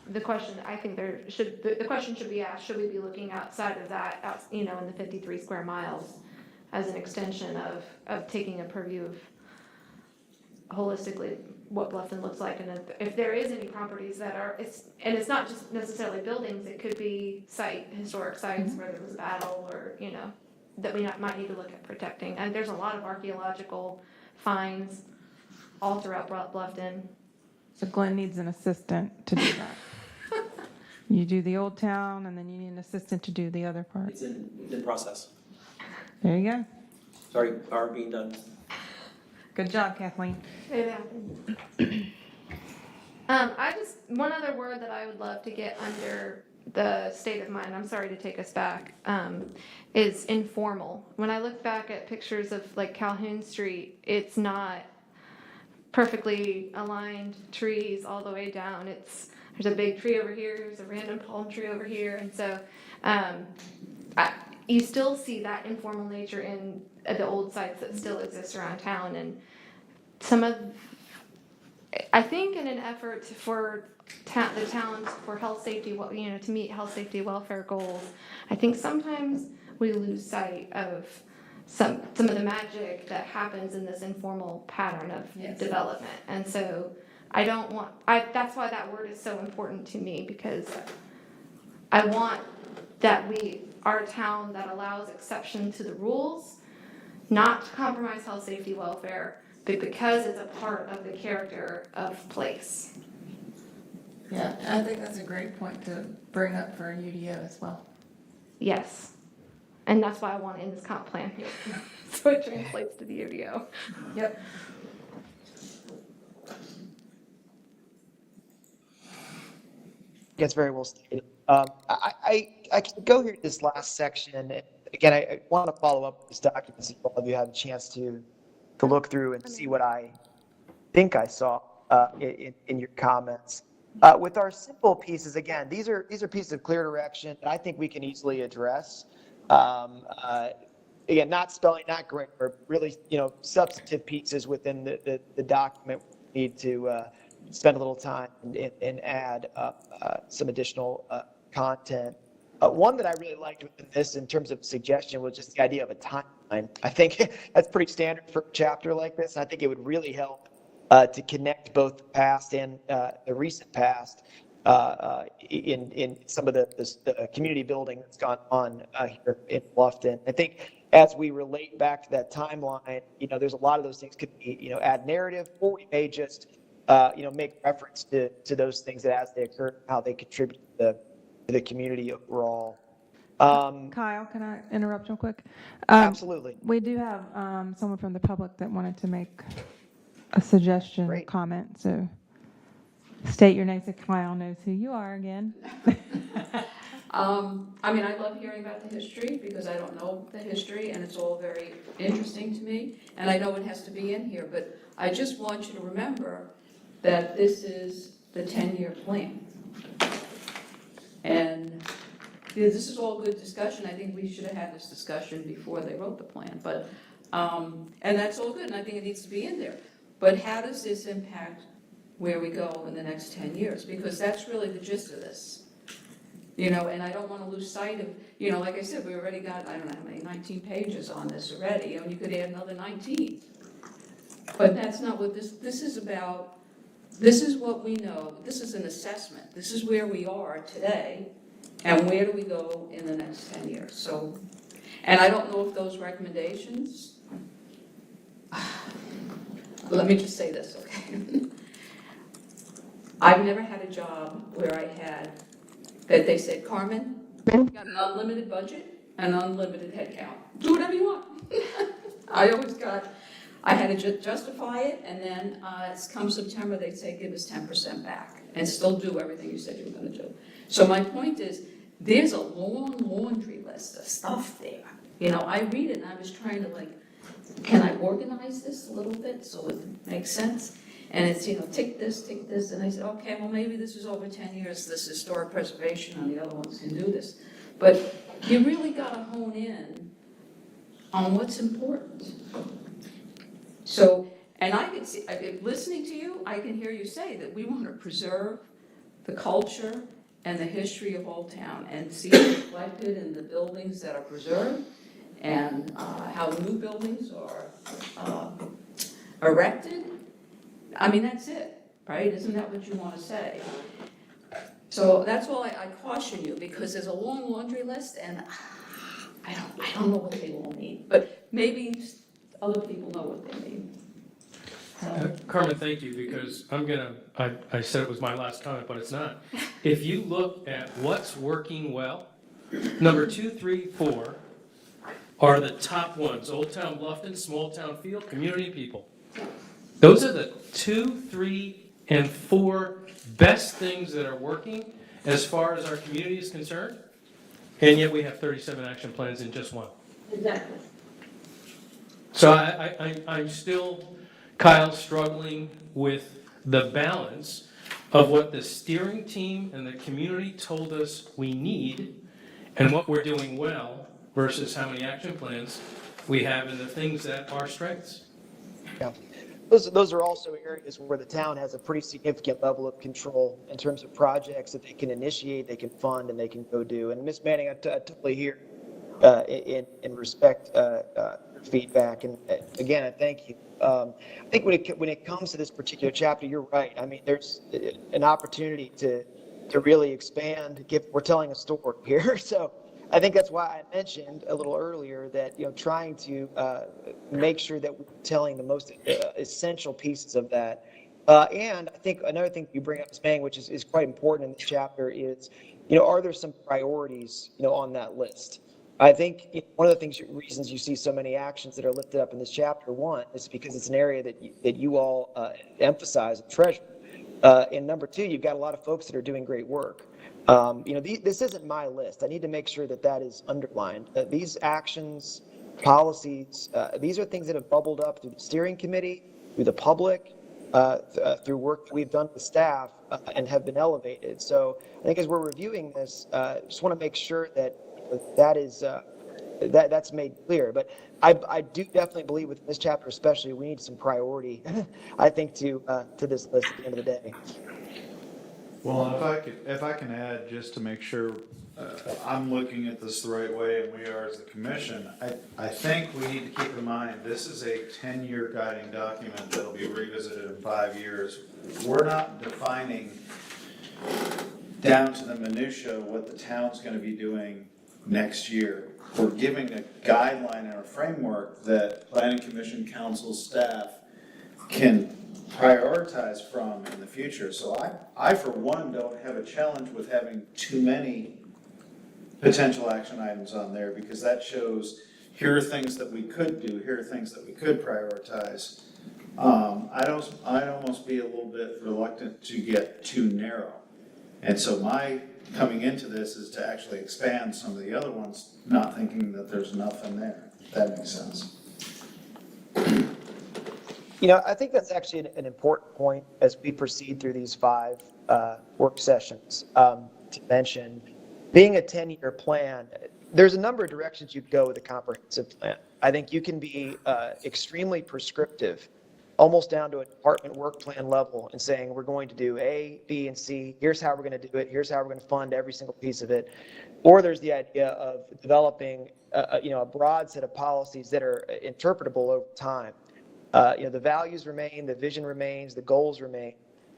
the question, I think the question should be asked, should we be looking outside of that, in the 53 square miles as an extension of taking a purview of holistically what Bluffton looks like, and if there is any properties that are, it's not just necessarily buildings, it could be historic sites where there was a battle or, that we might need to look at protecting. And there's a lot of archaeological finds all throughout Bluffton. So Glenn needs an assistant to do that. You do the old town and then you need an assistant to do the other part. It's in process. There you go. Sorry, are being done. Good job, Kathleen. It happened. One other word that I would love to get under the state of mind, I'm sorry to take us back, is informal. When I look back at pictures of like Calhoun Street, it's not perfectly aligned trees all the way down. There's a big tree over here, there's a random palm tree over here, and so you still see that informal nature in the old sites that still exist around town, and I think in an effort for the town for health safety, to meet health safety welfare goals, I think sometimes we lose sight of some of the magic that happens in this informal pattern of Yes. development. And so I don't want, that's why that word is so important to me, because I want that we are a town that allows exception to the rules, not to compromise health, safety, welfare, but because it's a part of the character of place. Yeah, I think that's a great point to bring up for a UDO as well. Yes. And that's why I want it in this comp plan here. So it translates to the UDO. Yep. That's very well stated. I can go here to this last section. And again, I want to follow up with this document so all of you have a chance to look through and see what I think I saw in your comments. With our simple pieces, again, these are pieces of clear direction that I think we can easily address. Again, not spelling, not grammar, really, substantive pieces within the document we need to spend a little time and add some additional content. One that I really liked within this in terms of suggestion was just the idea of a timeline. I think that's pretty standard for a chapter like this. I think it would really help to connect both the past and the recent past in some of the community building that's gone on here in Bluffton. I think as we relate back to that timeline, there's a lot of those things could be, add narrative, or we may just, make reference to those things that as they occur, how they contribute to the community overall. Kyle, can I interrupt real quick? Absolutely. We do have someone from the public that wanted to make a suggestion or Great. comment, so state your name so Kyle knows who you are again. I love hearing about the history because I don't know the history and it's all very interesting to me. And I know it has to be in here, but I just want you to remember that this is the 10-year plan. And this is all good discussion. I think we should have had this discussion before they wrote the plan, but, and that's all good and I think it needs to be in there. But how does this impact where we go in the next 10 years? Because that's really the gist of this. And I don't want to lose sight of, like I said, we already got, I don't know how many, 19 pages on this already, and you could add another 19. But that's not what this is about. This is what we know. This is an assessment. This is where we are today, and where do we go in the next 10 years? So, and I don't know if those recommendations, let me just say this, okay? I've never had a job where I had that they said, Carmen, you got an unlimited budget and unlimited headcount. Do whatever you want. I had to justify it, and then come September, they'd say, give us 10% back, and still do everything you said you were going to do. So my point is, there's a long laundry list of stuff there. I read it, and I was trying to can I organize this a little bit so it makes sense? And it's, tick this, and I said, okay, well, maybe this is over 10 years, this historic preservation, and the other ones can do this. But you really got to hone in on what's important. So, and I can see, listening to you, I can hear you say that we want to preserve the culture and the history of Old Town and see it reflected in the buildings that are preserved and how new buildings are erected. That's it, right? Isn't that what you want to say? So that's all I caution you, because there's a long laundry list, and I don't know what they all mean, but maybe other people know what they mean. Carmen, thank you, because I said it was my last comment, but it's not. If you look at what's working well, number 2, 3, 4 are the top ones: Old Town Bluffton, Small Town Feel, Community People. Those are the 2, 3, and 4 best things that are working as far as our community is concerned, and yet we have 37 action plans in just one. Exactly. So I'm still, Kyle, struggling with the balance of what the steering team and the community told us we need and what we're doing well versus how many action plans we have and the things that are strengths. Yeah. Those are also areas where the town has a pretty significant level of control in terms of projects that they can initiate, they can fund, and they can go do. And Ms. Manning, I totally hear in respect your feedback. And again, I thank you. I think when it comes to this particular chapter, you're right. I mean, there's an opportunity to really expand. We're telling a story here, so I think that's why I mentioned a little earlier that trying to make sure that we're telling the most essential pieces of that. And I think another thing you bring up, Ms. Mang, which is quite important in this chapter, is are there some priorities on that list? I think one of the reasons you see so many actions that are lifted up in this chapter, one, is because it's an area that you all emphasize and treasure. And number two, you've got a lot of folks that are doing great work. This isn't my list. I need to make sure that is underlined. These actions, policies, these are things that have bubbled up through the steering committee, through the public, through work that we've done with staff, and have been elevated. So I think as we're reviewing this, just want to make sure that that's made clear. But I do definitely believe with this chapter especially, we need some priority, I think, to this list at the end of the day. Well, if I can add, just to make sure I'm looking at this the right way, and we are as the commission, I think we need to keep in mind, this is a 10-year guiding document that'll be revisited in 5 years. We're not defining down to the minutia what the town's gonna be doing next year. We're giving a guideline and a framework that planning commission, council, staff can prioritize from in the future. So I for one don't have a challenge with having too many potential action items on there, because that shows here are things that we could do, here are things that we could prioritize. I'd almost be a little bit reluctant to get too narrow. And so my coming into this is to actually expand some of the other ones, not thinking that there's enough in there, if that makes sense. I think that's actually an important point as we proceed through these 5 work sessions, to mention. Being a 10-year plan, there's a number of directions you could go with a comprehensive plan. I think you can be extremely prescriptive, almost down to a department work plan level, and saying we're going to do A, B, and C. Here's how we're going to do it. Here's how we're going to fund every single piece of it. Or there's the idea of developing a broad set of policies that are interpretable over time. The values remain, the vision remains, the goals remain.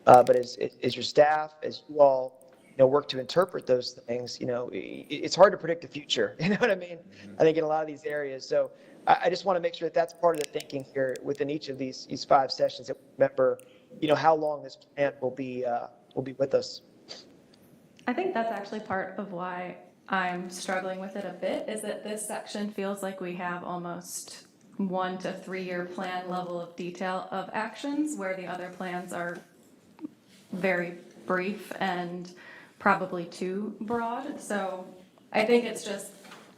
But as your staff, as you all work to interpret those things, it's hard to predict the future. You know what I mean? I think in a lot of these areas. So I just want to make sure that that's part of the thinking here within each of these 5 sessions, that we remember, how long this plan will be with us. I think that's actually part of why I'm struggling with it a bit, is that this section feels like we have almost 1 to 3 year plan level of detail of actions, where the other plans are very brief and probably too broad. So I think it's just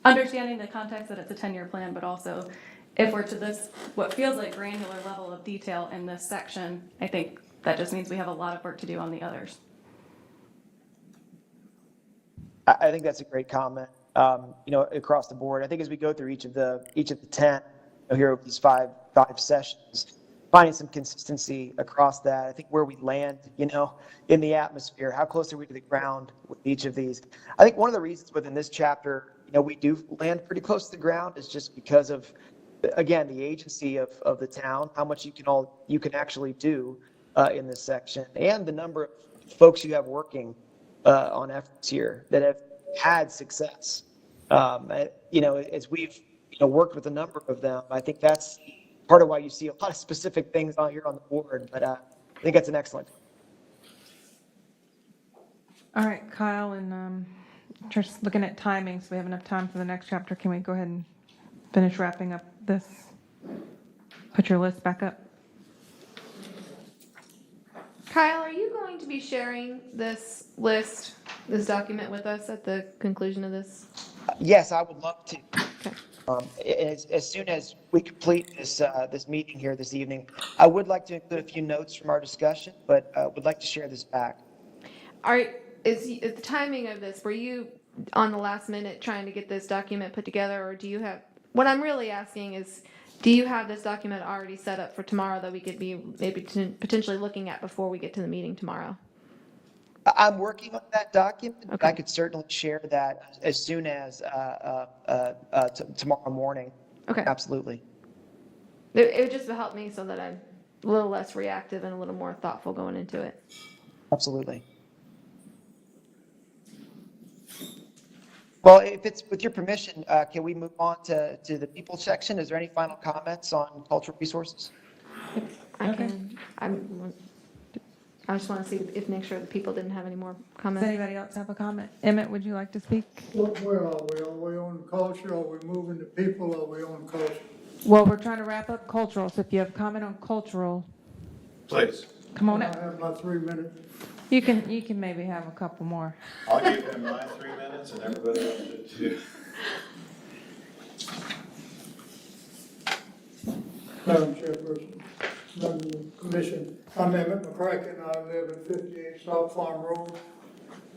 understanding the context that it's a 10-year plan, but also if we're to this, what feels like granular level of detail in this section, I think that just means we have a lot of work to do on the others. I think that's a great comment. Across the board, I think as we go through each of the 10, here over these five sessions, finding some consistency across that. I think where we land, in the atmosphere, how close are we to the ground with each of these? I think one of the reasons within this chapter, we do land pretty close to the ground is just because of, again, the agency of the town, how much you can actually do in this section, and the number of folks you have working on efforts here that have had success. As we've worked with a number of them, I think that's part of why you see a lot of specific things on here on the board, but I think that's an excellent. All right, Kyle, and just looking at timing, so we have enough time for the next chapter. Can we go ahead and finish wrapping up this? Put your list back up. Kyle, are you going to be sharing this list, this document with us at the conclusion of this? Yes, I would love to. Okay. As soon as we complete this meeting here this evening, I would like to include a few notes from our discussion, but would like to share this back. Is the timing of this, were you on the last minute trying to get this document put together, or do you have, what I'm really asking is, do you have this document already set up for tomorrow that we could be maybe potentially looking at before we get to the meeting tomorrow? I'm working on that document. Okay. I could certainly share that as soon as tomorrow morning. Okay. Absolutely. It would just help me so that I'm a little less reactive and a little more thoughtful going into it. Absolutely. Well, if it's with your permission, can we move on to the people section? Is there any final comments on cultural resources? I just want to see make sure the people didn't have any more Does comments. anybody else have a comment? Emmett, would you like to speak? Where are we? Are we on culture? Are we moving to people? Are we on culture? Well, we're trying to wrap up cultural, so if you have a comment on cultural, Please. come on I up. have my 3 minutes. You can maybe have a couple more. I'll give him my 3 minutes and everybody else should too. Madam Chairperson, members of the commission, I'm Emmett McCracken. I live at 58 South Farm Road.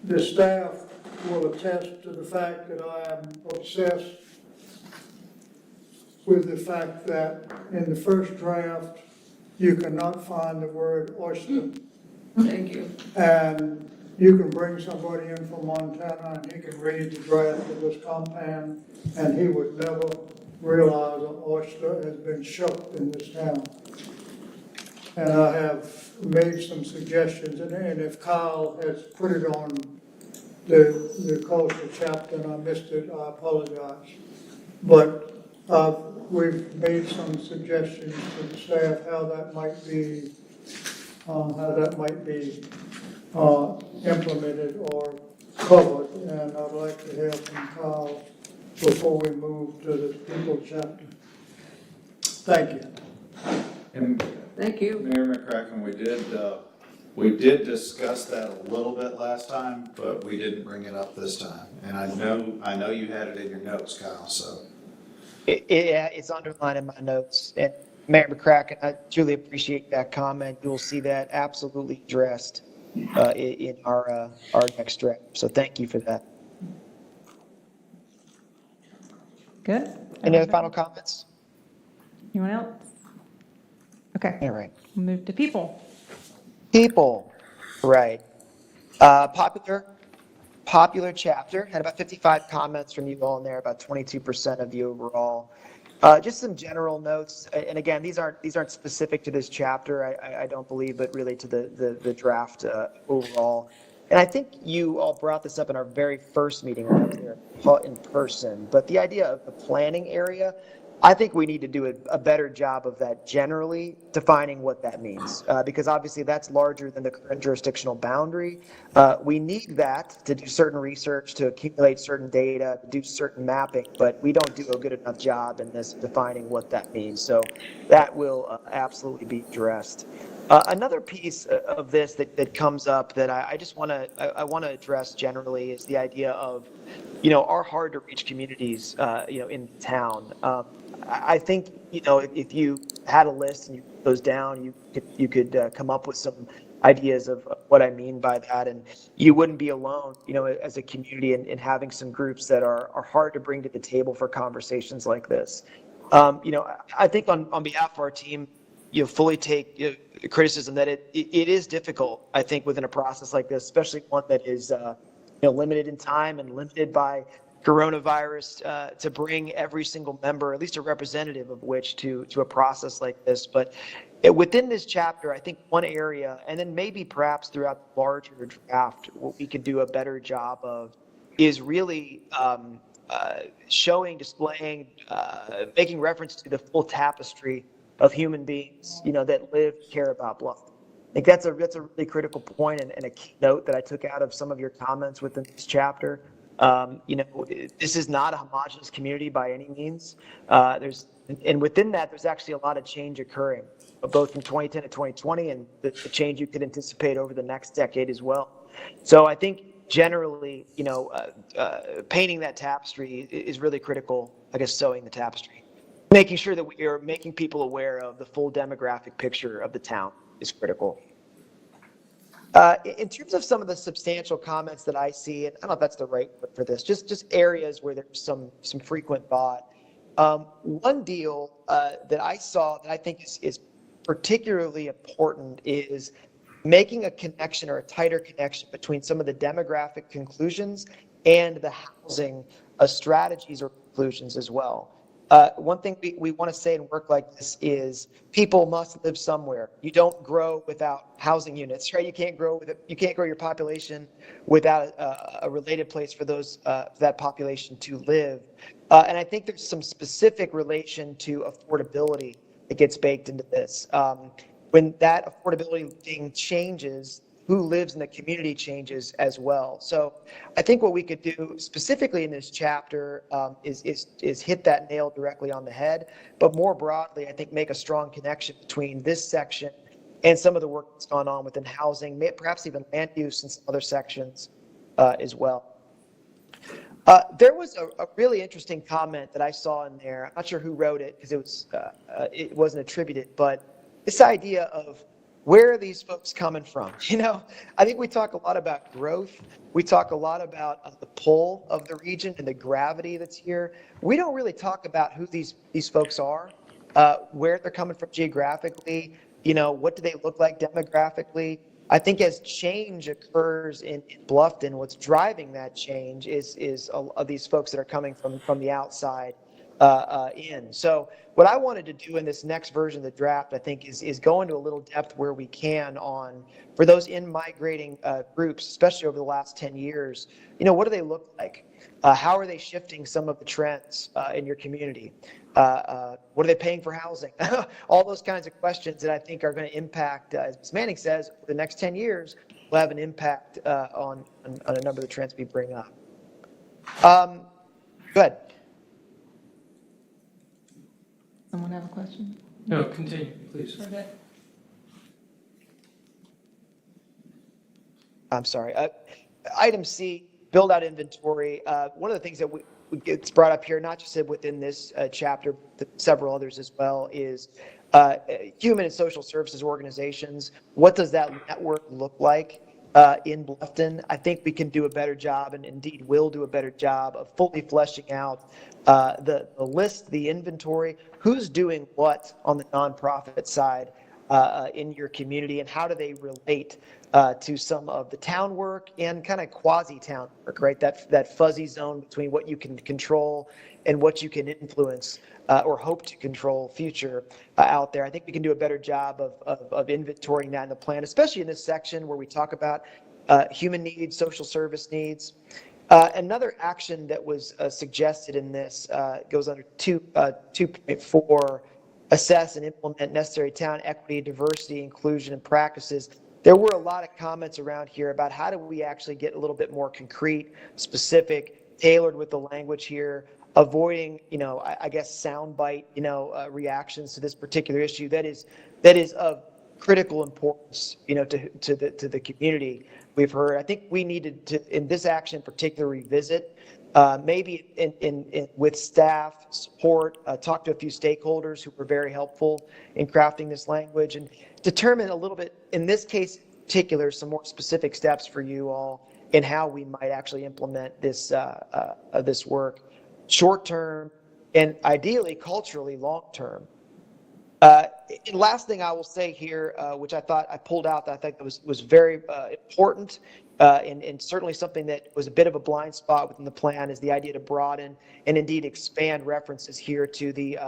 The staff will attest to the fact that I am obsessed with the fact that in the first draft, you cannot find the word oyster. Thank you. And you can bring somebody in from Montana and he can read the draft of this compound and he would never realize an oyster has been shucked in this town. And I have made some suggestions, and if Kyle has put it on the culture chapter and I missed it, I apologize. But we've made some suggestions to the staff how that might be implemented or covered, and I'd like to hear from Kyle before we move to the people chapter. Thank you. And Thank you. Mayor McCracken, we did discuss that a little bit last time, but we didn't bring it up this time. And I know you had it in your notes, Kyle, so. Yeah, it's underlined in my notes. And Mayor McCracken, I truly appreciate that comment. You'll see that absolutely addressed in our next draft. So thank you for that. Good? Any other final comments? Anyone else? Okay, All right. we'll move to people. People, right. Popular chapter, had about 55 comments from you all in there, about 22% of the overall. Just some general notes, and again, these aren't specific to this chapter, I don't believe, but really to the draft overall. And I think you all brought this up in our very first meeting when I was there in person, but the idea of the planning area, I think we need to do a better job of that generally, defining what that means, because obviously that's larger than the current jurisdictional boundary. We need that to do certain research, to accumulate certain data, to do certain mapping, but we don't do a good enough job in this defining what that means. So that will absolutely be addressed. Another piece of this that comes up that I just want to address generally is the idea of, our hard to reach communities, in town. I think, if you had a list and you put those down, you could come up with some ideas of what I mean by that, and you wouldn't be alone, as a community in having some groups that are hard to bring to the table for conversations like this. I think on behalf of our team, fully take criticism that it is difficult, I think, within a process like this, especially one that is limited in time and limited by coronavirus, to bring every single member, at least a representative of which, to a process like this. But within this chapter, I think one area, and then maybe perhaps throughout the larger draft, what we could do a better job of is really showing, displaying, making reference to the full tapestry of human beings, that live, care about Bluffton. I think that's a really critical point and a key note that I took out of some of your comments within this chapter. This is not a homogenous community by any means. And within that, there's actually a lot of change occurring, both from 2010 to 2020, and the change you could anticipate over the next decade as well. So I think generally, painting that tapestry is really critical. I guess sewing the tapestry, making sure that we are making people aware of the full demographic picture of the town is critical. In terms of some of the substantial comments that I see, and I don't know if that's the right word for this, just areas where there's some frequent thought. One deal that I saw that I think is particularly important is making a connection or a tighter connection between some of the demographic conclusions and the housing strategies or conclusions as well. one thing we want to say in work like this is people must live somewhere. You don't grow without housing units, right? You can't grow your population without a related place for that population to live. And I think there's some specific relation to affordability that gets baked into this. When that affordability thing changes, who lives in the community changes as well. So I think what we could do specifically in this chapter is hit that nail directly on the head, but more broadly, I think make a strong connection between this section and some of the work that's gone on within housing, perhaps even land use in some other sections as well. There was a really interesting comment that I saw in there. I'm not sure who wrote it because it wasn't attributed, but this idea of where are these folks coming from? I think we talk a lot about growth. We talk a lot about the pull of the region and the gravity that's here. We don't really talk about who these folks are, where they're coming from geographically, what do they look like demographically. I think as change occurs in Bluffton, what's driving that change is of these folks that are coming from the outside in. So what I wanted to do in this next version of the draft, I think, is go into a little depth where we can for those in-migrating groups, especially over the last 10 years, what do they look like? How are they shifting some of the trends in your community? What are they paying for housing? All those kinds of questions that I think are going to impact, as Ms. Manning says, for the next 10 years, will have an impact on a number of the trends we bring up. Go ahead. Someone have a question? No, continue, please. Okay. I'm sorry. Item C, build out inventory. One of the things that gets brought up here, not just within this chapter, but several others as well, is human and social services organizations. What does that network look like in Bluffton? I think we can do a better job, and indeed will do a better job, of fully fleshing out the list, the inventory, who's doing what on the nonprofit side in your community, and how do they relate to some of the town work and kind of quasi-town work, right? That fuzzy zone between what you can control and what you can influence or hope to control future out there. I think we can do a better job of inventorying that in the plan, especially in this section where we talk about human needs, social service needs. Another action that was suggested in this goes under 2.4, assess and implement necessary town equity, diversity, inclusion, and practices. There were a lot of comments around here about how do we actually get a little bit more concrete, specific, tailored with the language here, avoiding, I guess, soundbite, reactions to this particular issue that is of critical importance, to the community. We've heard. I think we needed to, in this action in particular, revisit, maybe with staff support, talk to a few stakeholders who were very helpful in crafting this language, and determine a little bit, in this case in particular, some more specific steps for you all in how we might actually implement this this work, short term and ideally culturally long term. And last thing I will say here, which I thought I pulled out that I think was very important, and certainly something that was a bit of a blind spot within the plan, is the idea to broaden and indeed expand references here to the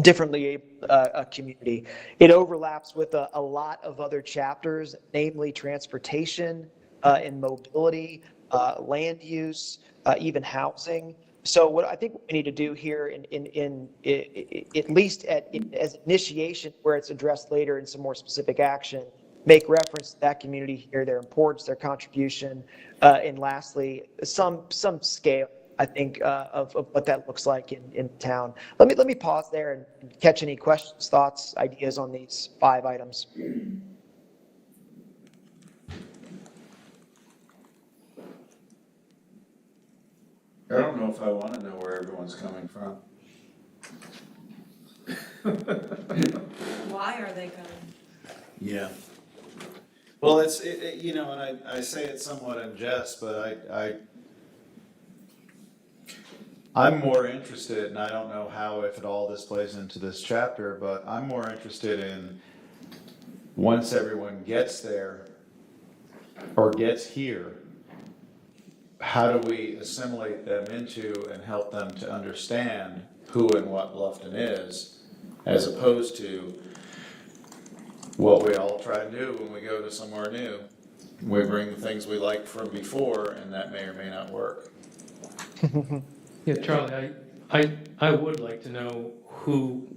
differently abled community. It overlaps with a lot of other chapters, namely transportation and mobility, land use, even housing. So what I think we need to do here, in at least as initiation, where it's addressed later in some more specific action, make reference to that community here, their importance, their contribution, and lastly, some scale, I think, of what that looks like in town. Let me pause there and catch any questions, thoughts, ideas on these 5 items. I don't know if I want to know where everyone's coming from. Why are they coming? Yeah. Well, and I say it somewhat in jest, but I'm more interested, and I don't know how, if at all, this plays into this chapter, but I'm more interested in, once everyone gets there or gets here, how do we assimilate them into and help them to understand who and what Bluffton is, as opposed to what we all try to do when we go to somewhere new. We bring the things we liked from before, and that may or may not work. Yeah, Charlie, I would like to know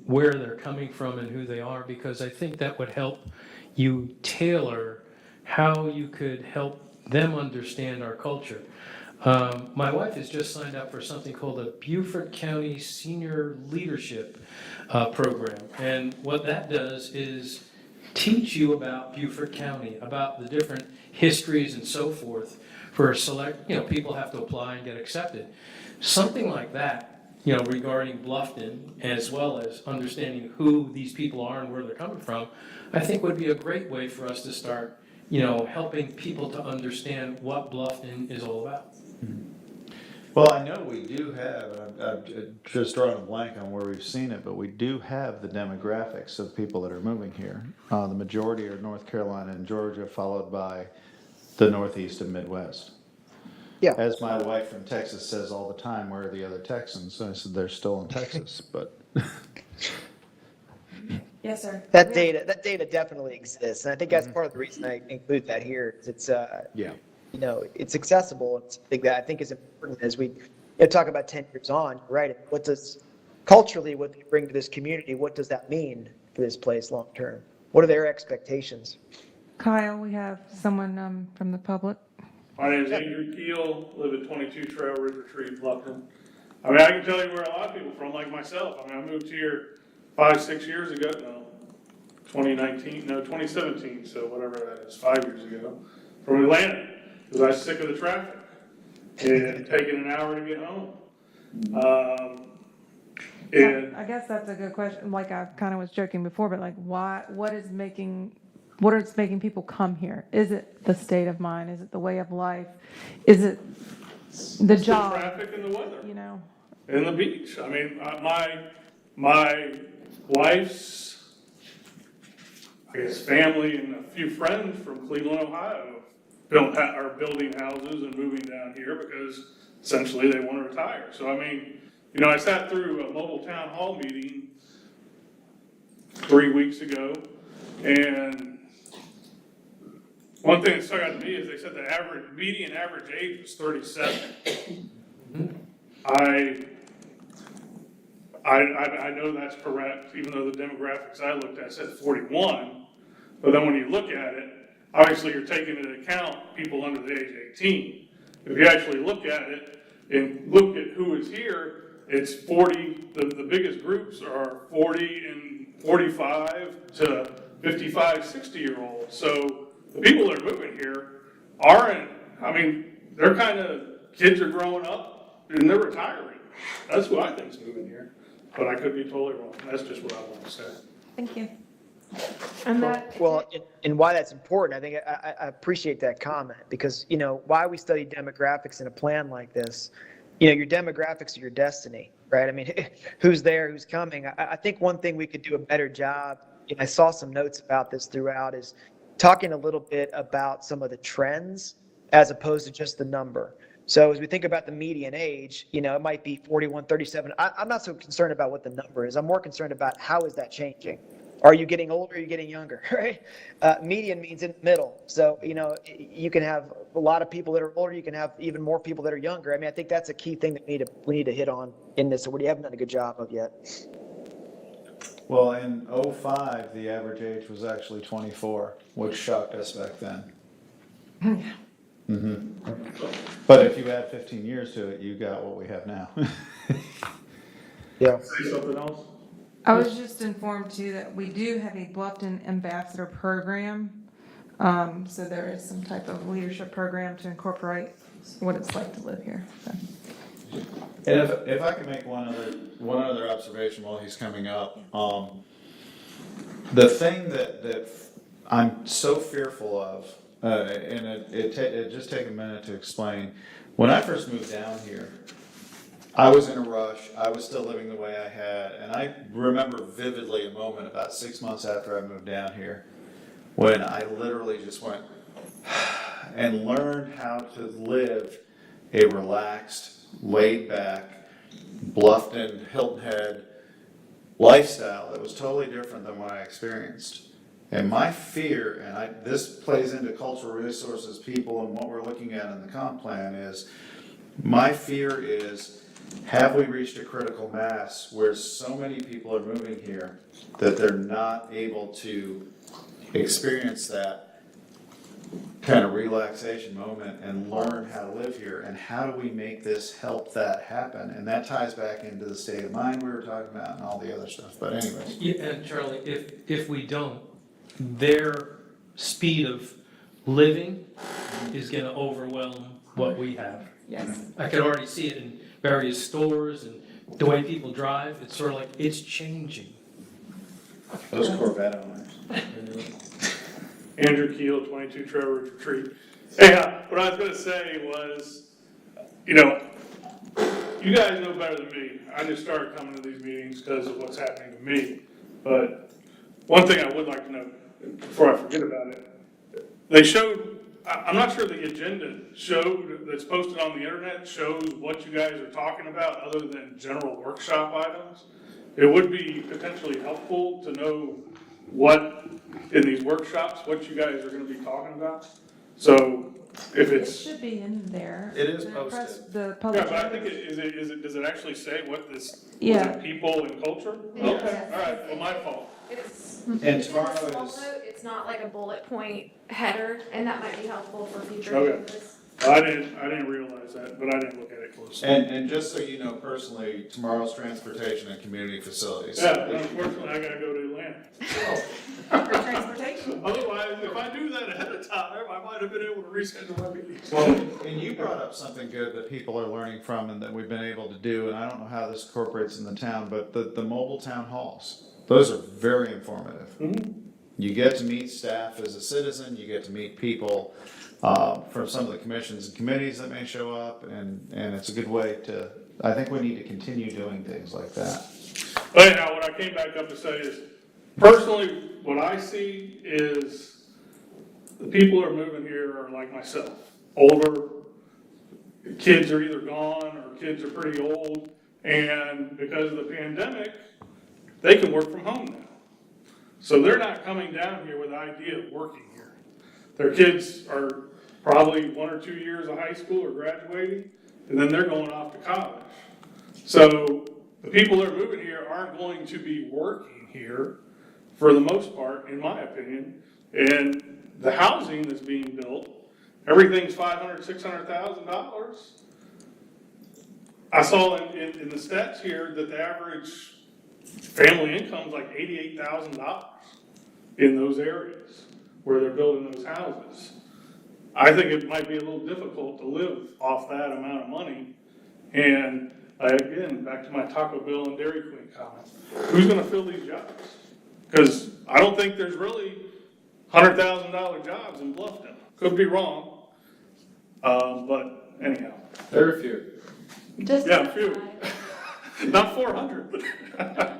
where they're coming from and who they are, because I think that would help you tailor how you could help them understand our culture. My wife has just signed up for something called the Beaufort County Senior Leadership Program. And what that does is teach you about Beaufort County, about the different histories and so forth for select, people have to apply and get accepted. Something like that, regarding Bluffton, as well as understanding who these people are and where they're coming from, I think would be a great way for us to start, helping people to understand what Bluffton is all about. Well, I know we do have, and I'm just drawing a blank on where we've seen it, but we do have the demographics of people that are moving here. The majority are North Carolina and Georgia, followed by the Northeast and Midwest. Yeah. As my wife from Texas says all the time, where are the other Texans? I said, they're still in Texas, but. Yes, sir. That data definitely exists, and I think that's part of the reason I include that here. It's Yeah. it's accessible. It's something that I think is important as we talk about 10 years on, right? What does culturally, what they bring to this community, what does that mean for this place long term? What are their expectations? Kyle, we have someone from the public. My name is Andrew Keel, live at 22 Trail Ridge Retreat, Bluffton. I mean, I can tell you where a lot of people are from, like myself. I mean, I moved here 5-6 years ago, 2017, so whatever that is, 5 years ago, from Atlanta, because I was sick of the traffic and taking an hour to get home. And I guess that's a good question. Like I kind of was joking before, but like, what is making people come here? Is it the state of mind? Is it the way of life? Is it the job? The traffic and the weather. And the beach. I mean, my wife's, I guess, family and a few friends from Cleveland, Ohio, are building houses and moving down here because essentially they want to retire. So, I mean, I sat through a mobile town hall meeting 3 weeks ago, and one thing that stuck out to me is they said the median average age was 37. I know that's correct, even though the demographics I looked at said 41. But then when you look at it, obviously you're taking into account people under the age of 18. If you actually look at it and look at who is here, it's 40, the biggest groups are 40 and 45 to 55, 60-year-olds. So the people that are moving here they're kind of, kids are growing up and they're retiring. That's who I think is moving here. But I could be totally wrong. That's just what I want to say. thank you. And why that's important, I think I appreciate that comment because, why we study demographics in a plan like this, your demographics are your destiny, right? I mean, who's there, who's coming? I think one thing we could do a better job, and I saw some notes about this throughout, is talking a little bit about some of the trends as opposed to just the number. So as we think about the median age, it might be 41, 37. I'm not so concerned about what the number is. I'm more concerned about how is that changing. Are you getting older? Are you getting younger? Right? Median means in the middle. So, you can have a lot of people that are older. You can have even more people that are younger. I mean, I think that's a key thing that we need to hit on in this, or we haven't done a good job of yet. Well, in '05, the average age was actually 24, which shocked us back then. But if you add 15 years to it, you got what we have now. Yeah. Say something else? I was just informed too that we do have a Bluffton ambassador program. So there is some type of leadership program to incorporate what it's like to live here. So. And if I can make one other observation while he's coming up, the thing that I'm so fearful of, and it just take a minute to explain. When I first moved down here, I was in a rush. I was still living the way I had, and I remember vividly a moment about 6 months after I moved down here when I literally just went and learned how to live a relaxed, laid back, Bluffton, Hilton Head lifestyle that was totally different than what I experienced. And my fear, and this plays into cultural resources, people, and what we're looking at in the comp plan is, my fear is, have we reached a critical mass where so many people are moving here that they're not able to experience that kind of relaxation moment and learn how to live here? And how do we make this help that happen? And that ties back into the state of mind we were talking about and all the other stuff. But anyways. Yeah, and Charlie, if we don't, their speed of living is gonna overwhelm what we have. Yes. I can already see it in various stores and the way people drive, it's sort of like, it's changing. Those Corvette owners. Andrew Keel, 22 Trevor Retreat. Hey, what I was gonna say was, you guys know better than me. I just started coming to these meetings because of what's happening to me. But one thing I would like to know, before I forget about it, they showed, I'm not sure the agenda that's posted on the internet shows what you guys are talking about other than general workshop items. It would be potentially helpful to know what, in these workshops, what you guys are gonna be talking about. So if It it's, should be in there. It is The posted. The yeah, public. but I think does it actually say what this, was Yeah. it people and culture? Yeah. Okay, all right, well, my fault. It's, And it's in tomorrow a small is, note, it's not like a bullet point header, and that might be helpful for future Okay. agendas. I didn't realize that, but I didn't look at it closely. and just so you know personally, tomorrow's transportation and community facilities. Yeah, but unfortunately, I gotta go to Atlanta. For transportation. Otherwise, if I knew that ahead of time, I might have been able to reschedule my meetings. Well, and you brought up something good that people are learning from and that we've been able to do, and I don't know how this incorporates in the town, but the mobile town halls, those are very informative. You get to meet staff as a citizen, you get to meet people from some of the commissions and committees that may show up, and it's a good way to, I think we need to continue doing things like that. But anyhow, what I came back up to say is, personally, what I see is the people who are moving here are like myself, older, kids are either gone or kids are pretty old, and because of the pandemic, they can work from home now. So they're not coming down here with the idea of working here. Their kids are probably 1 or 2 years of high school or graduating, and then they're going off to college. So the people that are moving here aren't going to be working here for the most part, in my opinion. And the housing that's being built, everything's $500,000, $600,000. I saw in the stats here that the average family income is like $88,000 in those areas where they're building those houses. I think it might be a little difficult to live off that amount of money. And again, back to my Taco Bell and Dairy Queen comment, who's gonna fill these jobs? Because I don't think there's really $100,000 jobs in Bluffton. Could be wrong, but anyhow. There are a few. Just Yeah, a few. Not 400, but.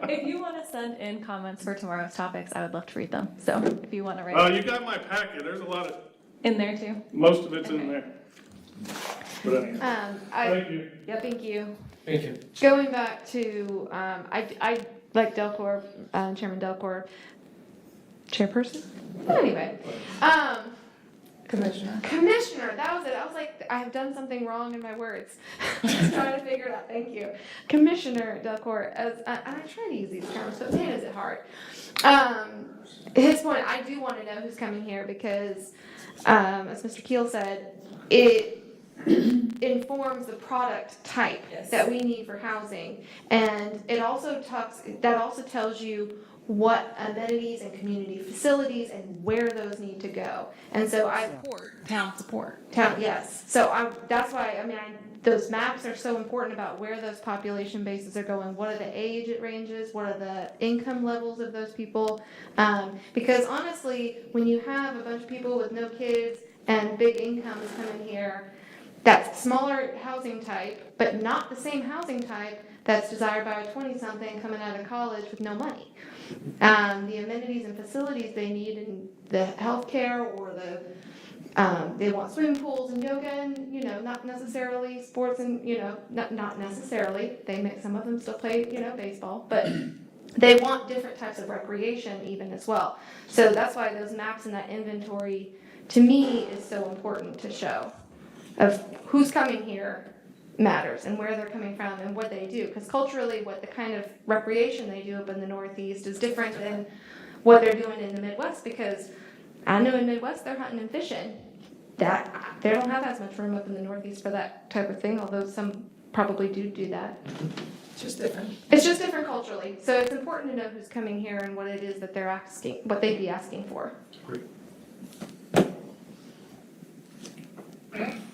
if you want to send in comments for tomorrow's topics, I would love to read them. So if you want to write You got my packet, there's a lot of, in there too. most of it's in there. But anyhow, thank you. Yeah, thank you. Thank you. Going back to, I like Delcor, Chairman Delcor, chairperson? Anyway, Commissioner, that was it. I was like, I have done something wrong in my words. Just trying to figure it out. Thank you. Commissioner Delcor, and I try to use these terms, but man, is it hard. His point, I do want to know who's coming here because, as Mr. Keel said, it informs the product type that we need for housing. And it also tells you what amenities and community facilities and where those need to go. And so Town support. yes. So that's why, those maps are so important about where those population bases are going. What are the age it ranges? What are the income levels of those people? Because honestly, when you have a bunch of people with no kids and big incomes coming here, that's smaller housing type, but not the same housing type that's desired by a 20-something coming out of college with no money. The amenities and facilities they need in the healthcare or the They want swimming pools and yoga and, you know, not necessarily sports and, you know, not necessarily. Some of them still play, you know, baseball, but they want different types of recreation even as well. So that's why those maps and that inventory, to me, is so important to show of who's coming here matters and where they're coming from and what they do. Because culturally, what the kind of recreation they do up in the Northeast is different than what they're doing in the Midwest. Because I know in the Midwest they're hunting and fishing. That they don't have as much room up in the Northeast for that type of thing. Although some probably do that. It's just different. It's just different culturally. So it's important to know who's coming here and what it is that they're asking, what they'd be asking for.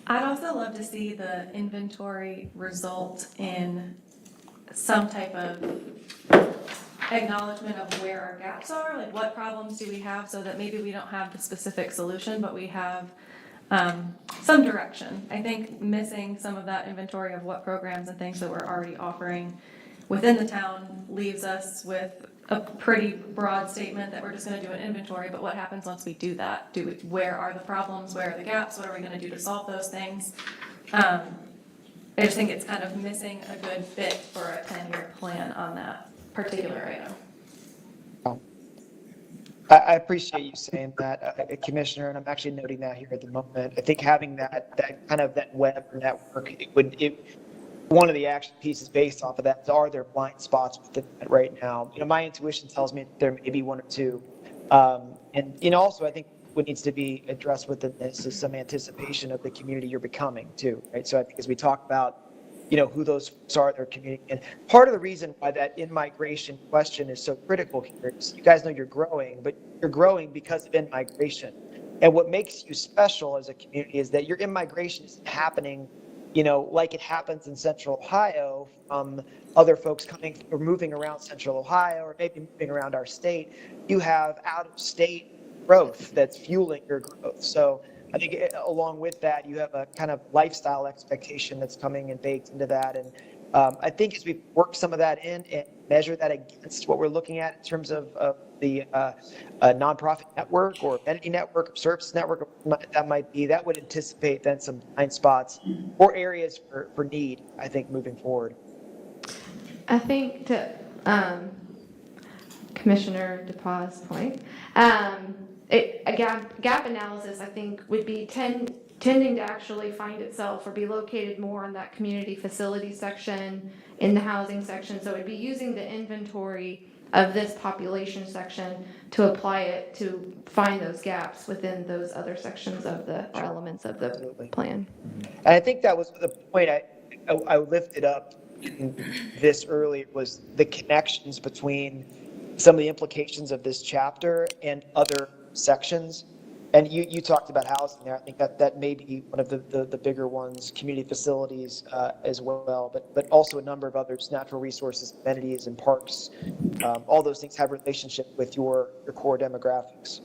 I'd also love to see the inventory result in some type of acknowledgement of where our gaps are, like what problems do we have, so that maybe we don't have the specific solution, but we have some direction. I think missing some of that inventory of what programs and things that we're already offering within the town leaves us with a pretty broad statement that we're just gonna do an inventory, but what happens once we do that? Where are the problems, where are the gaps, what are we gonna do to solve those things? I just think it's kind of missing a good bit for a 10-year plan on that particular item. I appreciate you saying that, Commissioner, and I'm actually noting that here at the moment. I think having that kind of that web or network, one of the action pieces based off of that is, are there blind spots within it right now? You know, my intuition tells me there may be one or two. And, you know, also I think what needs to be addressed within this is some anticipation of the community you're becoming too, right? So I think as we talk about, you know, who those folks are, their community. And part of the reason why that in-migration question is so critical here is you guys know you're growing, but you're growing because of in-migration. And what makes you special as a community is that your in-migration isn't happening, you know, like it happens in Central Ohio from other folks coming or moving around Central Ohio or maybe moving around our state. You have out-of-state growth that's fueling your growth. So I think along with that, you have a kind of lifestyle expectation that's coming and baked into that. And I think as we work some of that in and measure that against what we're looking at in terms of the nonprofit network or amenity network or service network, that would anticipate then some blind spots or areas for need, I think, moving forward. I think to Commissioner DePauw's point, a gap analysis, I think, would be tending to actually find itself or be located more in that community facility section, in the housing section. So it'd be using the inventory of this population section to apply it to find those gaps within those other sections of the or elements of the Absolutely. plan. And I think that was the point I lifted up in this earlier, was the connections between some of the implications of this chapter and other sections. And you talked about housing there. I think that may be one of the bigger ones, community facilities as well, but also a number of others, natural resources, amenities, and parks. All those things have relationship with your core demographics.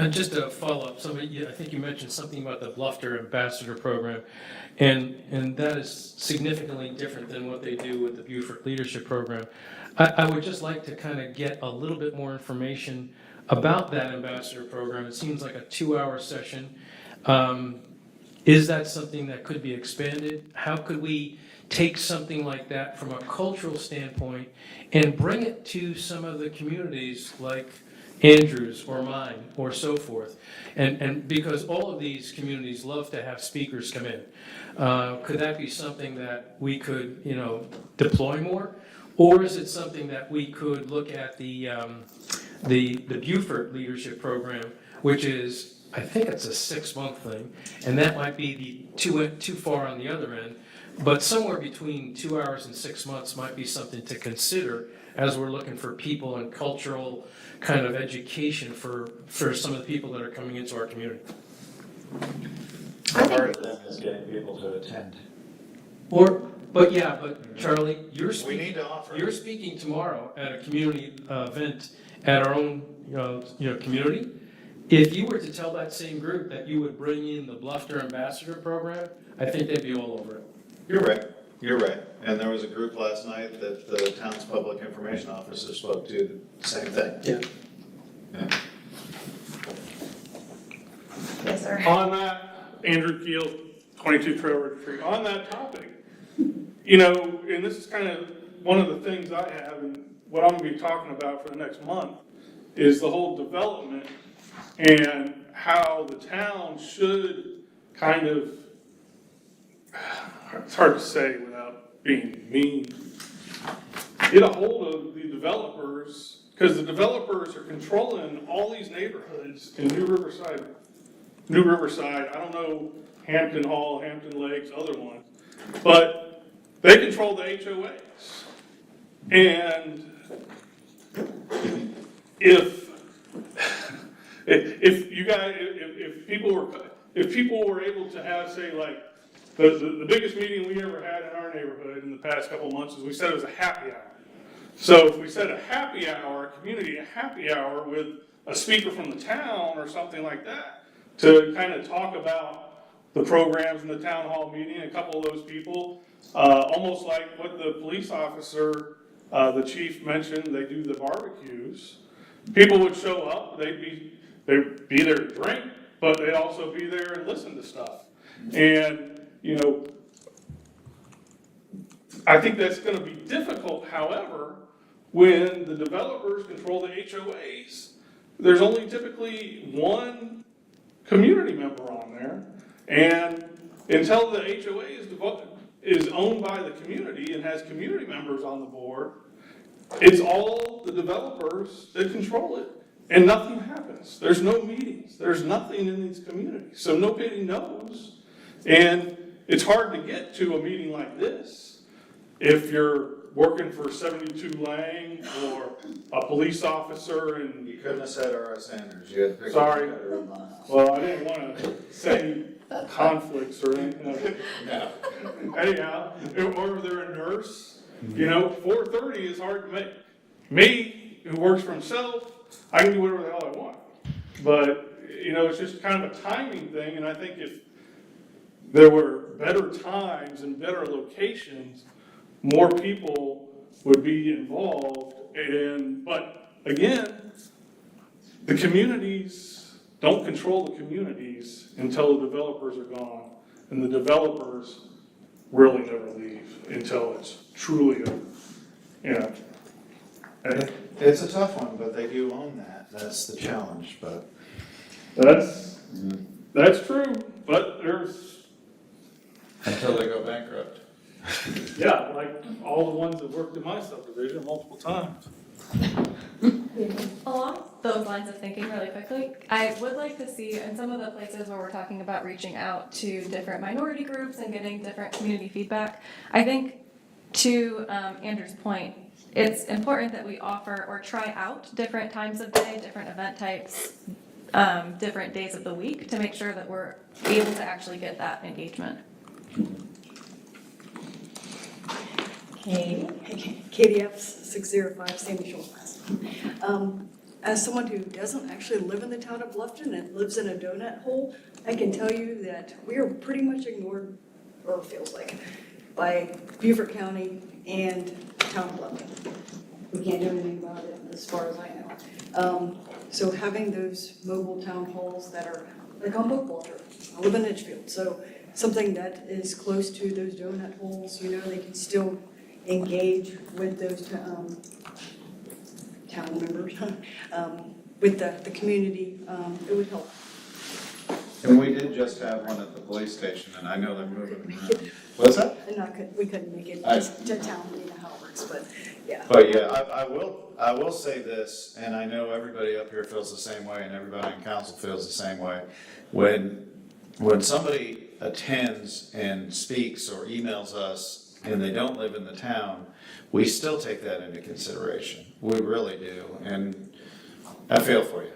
Just a follow-up, I think you mentioned something about the Lofter Ambassador Program, and that is significantly different than what they do with the Beaufort Leadership Program. I would just like to kind of get a little bit more information about that Ambassador Program. It seems like a 2-hour session. Is that something that could be expanded? How could we take something like that from a cultural standpoint and bring it to some of the communities like Andrews or mine or so forth? And because all of these communities love to have speakers come in. Could that be something that we could, deploy more? Or is it something that we could look at the Beaufort Leadership Program, which is, I think it's a 6-month thing, and that might be too far on the other end, but somewhere between 2 hours and 6 months might be something to consider as we're looking for people and cultural kind of education for some of the people that are coming into our community. Part of them is getting people to attend. But Charlie, you're We need to offer. You're speaking tomorrow at a community event at our own, community. If you were to tell that same group that you would bring in the Lofter Ambassador Program, I think they'd be all over it. You're right. And there was a group last night that the town's public information officer spoke to, the same thing. Yeah. On that, Andrew Keel, 22 Trail Retreat, on that topic, you know, and this is kind of one of the things I have, and what I'm gonna be talking about for the next month, is the whole development and how the town should kind of, it's hard to say without being mean, get a hold of the developers, because the developers are controlling all these neighborhoods in New Riverside, I don't know Hampton Hall, Hampton Lakes, other ones, but they control the HOAs. And if you guys, if people were able to have, say, like, the biggest meeting we ever had in our neighborhood in the past couple of months is we said it was a happy hour. So if we said a happy hour, a happy hour with a speaker from the town or something like that, to kind of talk about the programs in the town hall meeting, a couple of those people, almost like what the police officer, the chief mentioned, they do the barbecues. People would show up, they'd be there to drink, but they'd also be there and listen to stuff. And, you know, I think that's gonna be difficult, however, when the developers control the HOAs, there's only typically one community member on there, and until the HOA is owned by the community and has community members on the board, it's all the developers that control it, and nothing happens. There's no meetings, there's nothing in these communities, so nobody knows, and it's hard to get to a meeting like this if you're working for 72 Lang or a police officer and. You couldn't have said R.S. Sanders, you had to pick. Sorry. Well, I didn't want to say conflicts or anything. No. Anyhow, or they're a nurse, you know, 4:30 is hard to make. Me, who works for himself, I can do whatever the hell I want. But, you know, it's just kind of a timing thing, and I think if there were better times and better locations, more people would be involved. But again, the communities don't control the communities until the developers are gone. And the developers really never leave until it's truly over. You know. It's a tough one, but they do own that. That's the challenge, but. That's true, but there's. Until they go bankrupt. Yeah, like all the ones that worked in my subdivision multiple times. Along those lines of thinking really quickly, I would like to see in some of the places where we're talking about reaching out to different minority groups and getting different community feedback, I think to Andrew's point, it's important that we offer or try out different times of day, different event types, different days of the week to make sure that we're able to actually get that engagement. KDF 605, Sandy Schultz. As someone who doesn't actually live in the town of Bluffton and lives in a donut hole, I can tell you that we are pretty much ignored, or feels like, by Beaufort County and town of Bluffton. We can't do anything about it as far as I know. So having those mobile town halls that are like on Bookwater, I live in Edgefield, so something that is close to those donut holes, you know, they can still engage with those town members, with the community, it would help. And we did just have one at the police station, and I know they're moving around. What's that? And we couldn't make it to town, you know how it works, but yeah. But yeah, I will say this, and I know everybody up here feels the same way, and everybody in council feels the same way. When somebody attends and speaks or emails us and they don't live in the town, we still take that into consideration. We really do, and I feel for you.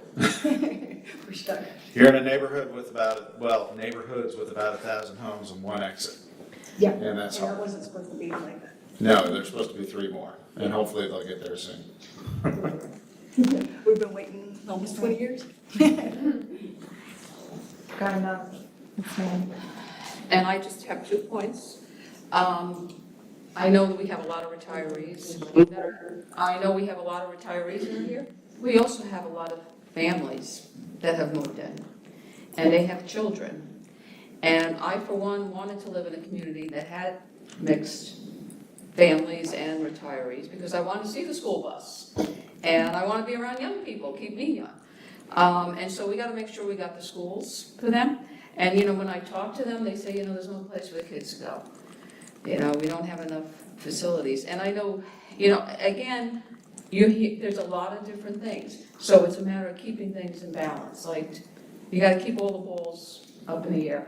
We're stuck. You're in a neighborhood with neighborhoods with about 1,000 homes and one exit. Yeah. And that's That hard. wasn't supposed to be like that. No, there's supposed to be 3 more, and hopefully they'll get there soon. We've been waiting almost 20 years. Got enough. And I just have 2 points. I know that we have a lot of retirees. I know we have a lot of retirees in here. We also have a lot of families that have moved in. and they have children. And I, for one, wanted to live in a community that had mixed families and retirees, because I want to see the school bus. And I want to be around young people, keep me young. And so we got to make sure we got the schools for them. And, you know, when I talk to them, they say, you know, there's no place for the kids to go. You know, we don't have enough facilities. And I know, you know, again, there's a lot of different things. So it's a matter of keeping things in balance. Like, you got to keep all the balls up in the air.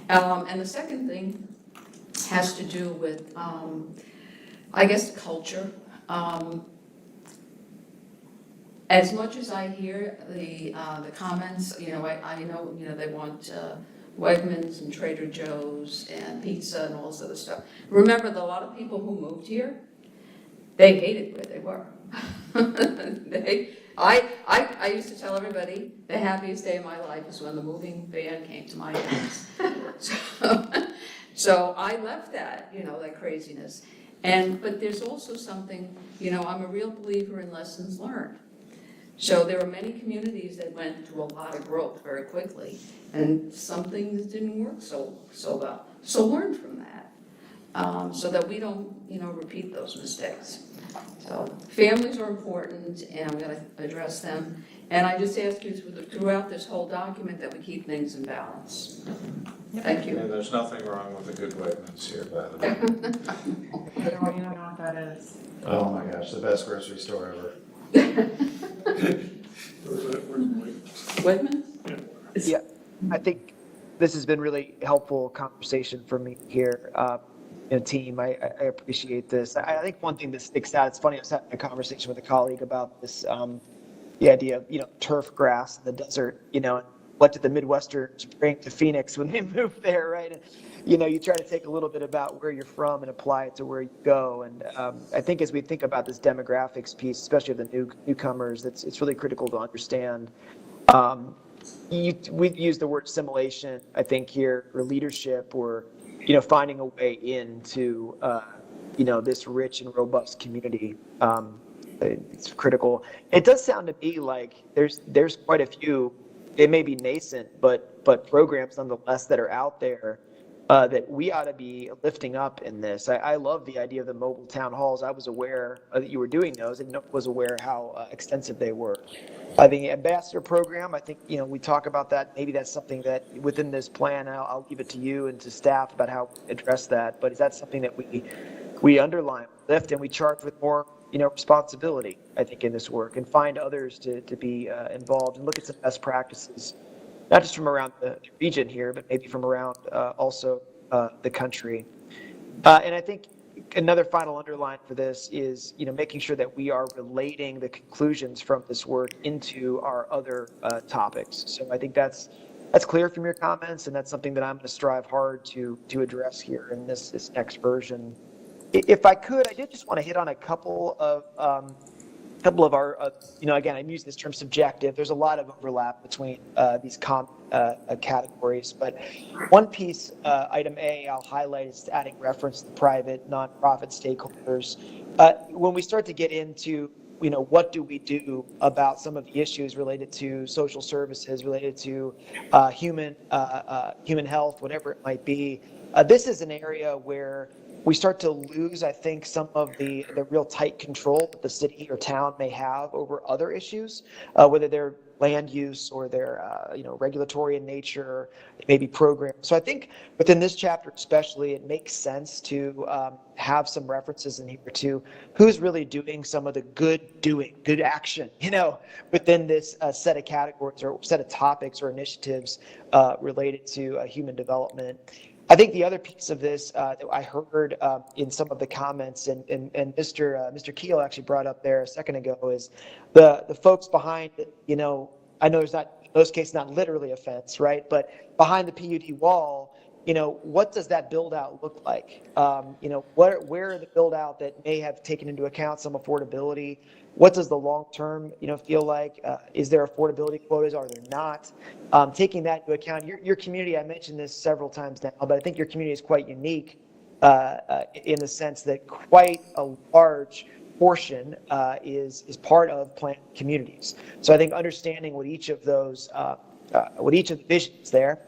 And the second thing has to do with, I guess, culture. As much as I hear the comments, you know, I know, you know, they want Wegmans and Trader Joe's and pizza and all this other stuff. Remember, that a lot of people who moved here, they hated where they were. I used to tell everybody the happiest day of my life is when the moving van came to my house. So I left that, you know, that craziness. But there's also something, you know, I'm a real believer in lessons learned. So there are many communities that went through a lot of growth very quickly, and some things didn't work so well. So learn from that, so that we don't, you know, repeat those mistakes. So families are important, and I'm going to address them. And I just ask you throughout this whole document that we keep things in balance. Thank you. And there's nothing wrong with a good Wegmans here, by the way. I don't even know what that is. Oh my gosh, the best grocery store ever. Wegmans? Yeah, I think this has been really helpful conversation for me here. Team, I appreciate this. I think one thing that sticks out, it's funny, I was having a conversation with a colleague about this, the idea of, you know, turf grass in the desert, you know, what did the Midwesterners bring to Phoenix when they moved there, right? And, you know, you try to take a little bit about where you're from and apply it to where you go. And I think as we think about this demographics piece, especially of the newcomers, it's really critical to understand. We've used the word assimilation, I think, here, or leadership, or, you know, finding a way into, you know, this rich and robust community. It's critical. It does sound to me like there's quite a few, it may be nascent, but programs nonetheless that are out there that we ought to be lifting up in this. I love the idea of the mobile town halls. I was aware that you were doing those, and was aware how extensive they were. The ambassador program, I think, you know, we talk about that. Maybe that's something that within this plan, I'll leave it to you and to staff about how to address that. But is that something that we underline, lift, and we charge with more, you know, responsibility, I think, in this work, and find others to be involved and look at some best practices, not just from around the region here, but maybe from around also the country. And I think another final underline for this is, you know, making sure that we are relating the conclusions from this work into our other topics. So I think that's clear from your comments, and that's something that I'm going to strive hard to address here in this next version. If I could, I did just want to hit on a couple of our, you know, again, I'm using this term subjective. There's a lot of overlap between these categories, but one piece, item A, I'll highlight is adding reference to private, nonprofit stakeholders. When we start to get into, you know, what do we do about some of the issues related to social services, related to human health, whatever it might be, this is an area where we start to lose, I think, some of the real tight control that the city or town may have over other issues, whether they're land use or they're, you know, regulatory in nature, maybe programs. So I think within this chapter especially, it makes sense to have some references in here to who's really doing some of the good action, you know, within this set of categories or set of topics or initiatives related to human development. I think the other piece of this that I heard in some of the comments, and Mr. Keel actually brought up there a second ago, is the folks behind, you know, I know there's not, in most cases, not literally a fence, right? But behind the PUD wall, you know, what does that build out look like? You know, where are the build out that may have taken into account some affordability? What does the long term, you know, feel like? Is there affordability quotas? Are there not? Taking that into account, your community, I mentioned this several times now, but I think your community is quite unique in the sense that quite a large portion is part of planned communities. So I think understanding what each of those what each of the visions there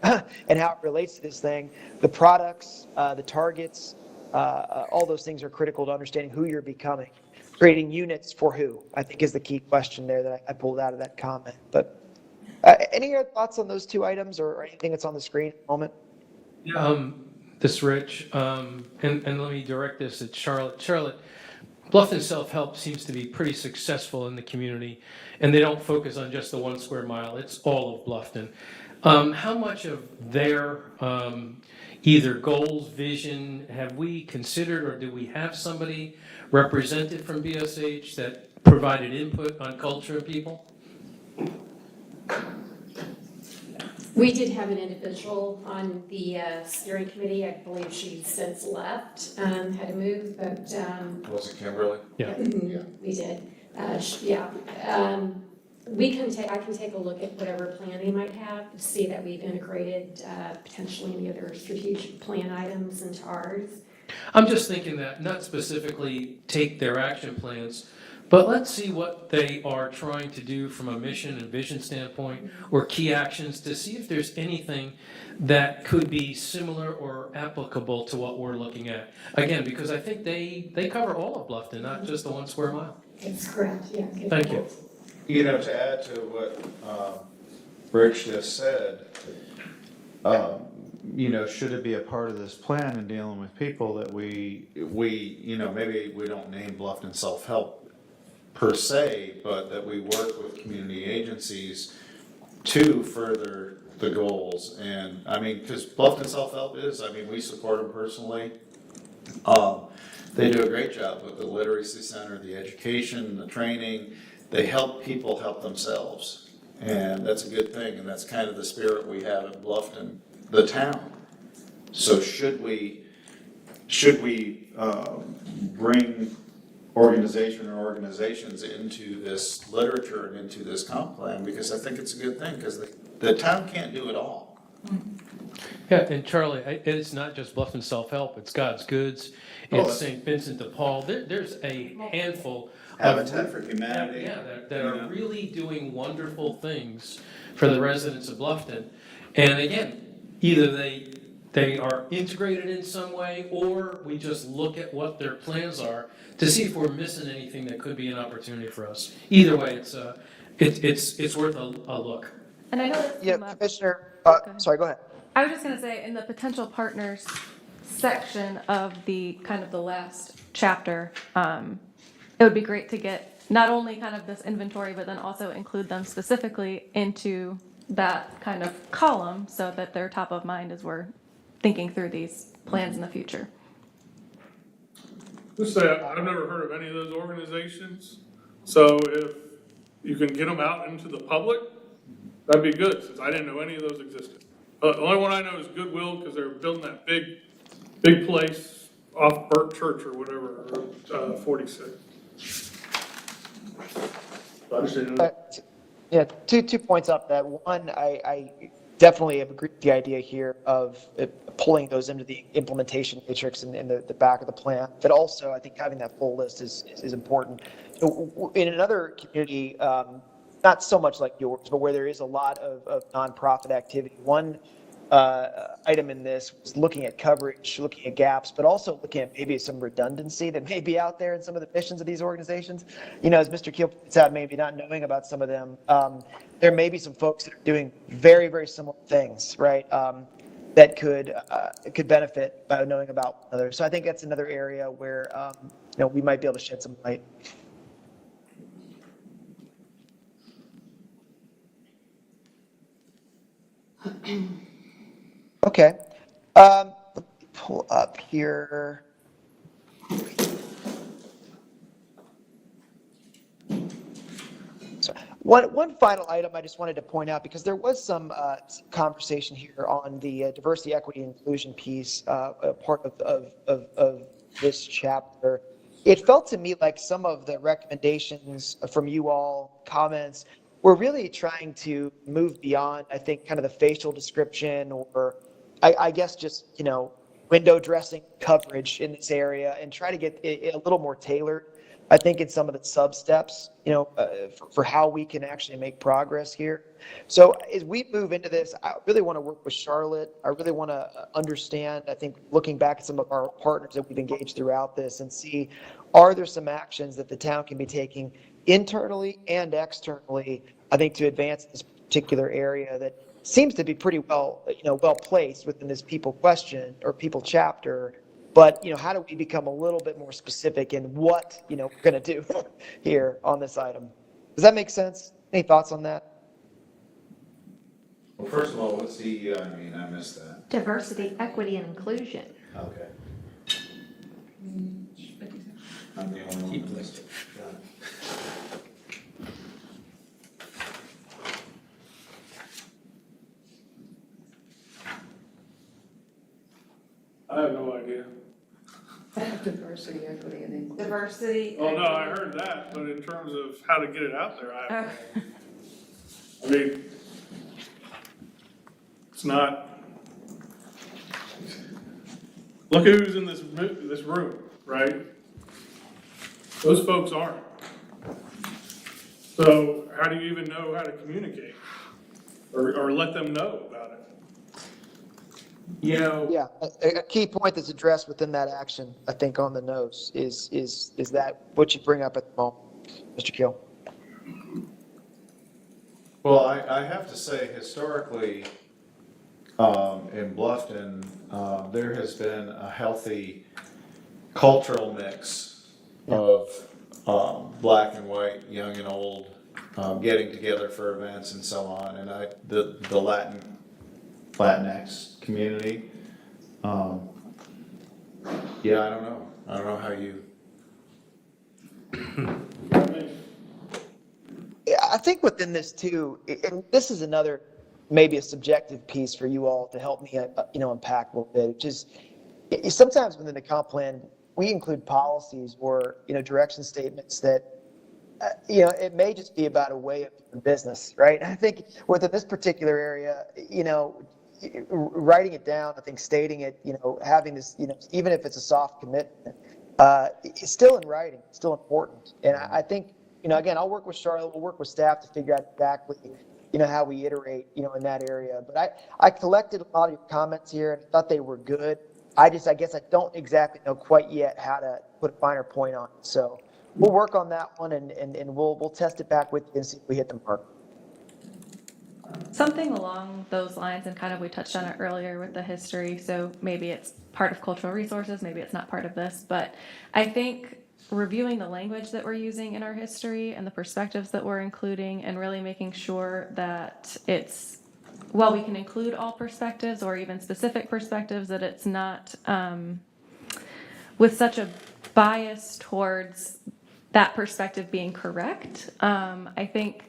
and how it relates to this thing, the products, the targets, all those things are critical to understanding who you're becoming. Creating units for who, I think, is the key question there that I pulled out of that comment. But any other thoughts on those two items or anything that's on the screen at the moment? This Rich, and let me direct this at Charlotte. Charlotte, Bluffton Self-Help seems to be pretty successful in the community, and they don't focus on just the 1 square mile. It's all of Bluffton. How much of their either goals, vision, have we considered, or do we have somebody represented from BSH that provided input on culture of people? We did have an individual on the steering committee. I believe she's since left, had to move, but Was it Kimberly? Yeah. we did. I can take a look at whatever plan they might have to see that we've integrated potentially any other strategic plan items into ours. I'm just thinking that not specifically take their action plans, but let's see what they are trying to do from a mission and vision standpoint or key actions to see if there's anything that could be similar or applicable to what we're looking at. Again, because I think they cover all of Bluffton, not just the 1 square mile. That's correct, yeah. Good Thank you. point. You know, to add to what Rich just said, you know, should it be a part of this plan in dealing with people that we, you know, maybe we don't name Bluffton Self-Help per se, but that we work with community agencies to further the goals. And I mean, because Bluffton Self-Help is, I mean, we support them personally. They do a great job with the literacy center, the education, the training. They help people help themselves. And that's a good thing. And that's kind of the spirit we have in Bluffton, the town. So should we bring organizations into this literature and into this comp plan? Because I think it's a good thing, because the town can't do it all. Yeah, and Charlie, it's not just Bluffton Self-Help, it's God's Goods, it's St. Vincent de Paul. There's a handful of Habitat for Humanity. that are really doing wonderful things for the residents of Bluffton. And again, either they are integrated in some way, or we just look at what their plans are to see if we're missing anything that could be an opportunity for us. Either way, it's worth a look. And I know this Yeah, came up. Commissioner, ahead. sorry, go ahead. I was just gonna say, in the potential partners section of the kind of the last chapter, it would be great to get not only kind of this inventory, but then also include them specifically into that kind of column so that they're top of mind as we're thinking through these plans in the future. Just say, I've never heard of any of those organizations, so if you can get them out into the public, that'd be good, since I didn't know any of those existed. The only one I know is Goodwill, because they're building that big place off Burt Church or whatever, 46. So I just didn't know. Yeah, two points up that. One, I definitely have agreed with the idea here of pulling those into the implementation matrix in the back of the plan. But also, I think having that full list is important. In another community, not so much like yours, but where there is a lot of nonprofit activity, one item in this was looking at coverage, looking at gaps, but also looking at maybe some redundancy that may be out there in some of the missions of these organizations. You know, as Mr. Keel points out, maybe not knowing about some of them, there may be some folks that are doing very, very similar things, right? That could benefit by knowing about others. So I think that's another area where we might be able to shed some light. Okay. Let me pull up here. So one final item I just wanted to point out, because there was some conversation here on the diversity, equity, and inclusion piece, part of this chapter. It felt to me like some of the recommendations from you all, comments, we're really trying to move beyond, I think, kind of the facial description, or I guess just, window dressing coverage in this area, and try to get it a little more tailored. I think in some of the sub steps, for how we can actually make progress here. So as we move into this, I really want to work with Charlotte. I really want to understand, I think, looking back at some of our partners that we've engaged throughout this and see, are there some actions that the town can be taking internally and externally, I think, to advance this particular area that seems to be pretty well placed within this people question or people chapter. But, how do we become a little bit more specific in what, we're going to do here on this item? Does that make sense? Any thoughts on that? Well, first of all, what's DEI mean? I missed that. Diversity, equity, and inclusion. Okay. I'm the only one Keep who missed it. I have no idea. Diversity, equity, and inclusion. Diversity. Oh, no, I heard that, but in terms of how to get it out there, I mean, it's not. Look at who's in this room, right? Those folks aren't. So how do you even know how to communicate or let them know about it? Yeah, a key point that's addressed within that action, I think, on the nose is that what you bring up at the moment, Mr. Keel. Well, I have to say, historically, in Bluffton, there has been a healthy cultural mix of black and white, young and old, getting together for events and so on. And the Latinx community, yeah, I don't know. I don't know how you. Yeah, I think within this too, and this is another maybe a subjective piece for you all to help me, unpack a little bit. Which is sometimes within the comp plan, we include policies or direction statements that it may just be about a way of doing business, right? I think within this particular area, writing it down, I think stating it, having this, even if it's a soft commitment, it's still in writing, it's still important. And I think, again, I'll work with Charlotte, we'll work with staff to figure out exactly, how we iterate, in that area. But I collected a lot of your comments here and thought they were good. I guess I don't exactly know quite yet how to put a finer point on it. So we'll work on that one and we'll test it back with you and see if we hit the mark. Something along those lines, and kind of we touched on it earlier with the history, so maybe it's part of cultural resources, maybe it's not part of this, but I think reviewing the language that we're using in our history and the perspectives that we're including and really making sure that it's, while we can include all perspectives or even specific perspectives, that it's not with such a bias towards that perspective being correct. I think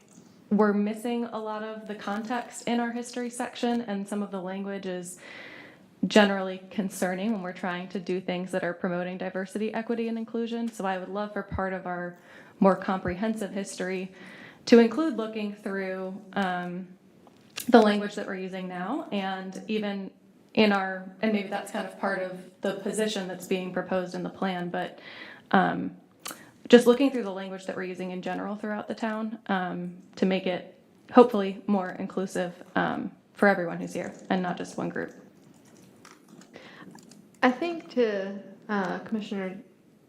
we're missing a lot of the context in our history section, and some of the language is generally concerning when we're trying to do things that are promoting diversity, equity, and inclusion. So I would love for part of our more comprehensive history to include looking through the language that we're using now, and even in and maybe that's kind of part of the position that's being proposed in the plan, but just looking through the language that we're using in general throughout the town to make it hopefully more inclusive for everyone who's here and not just one group. I think to Commissioner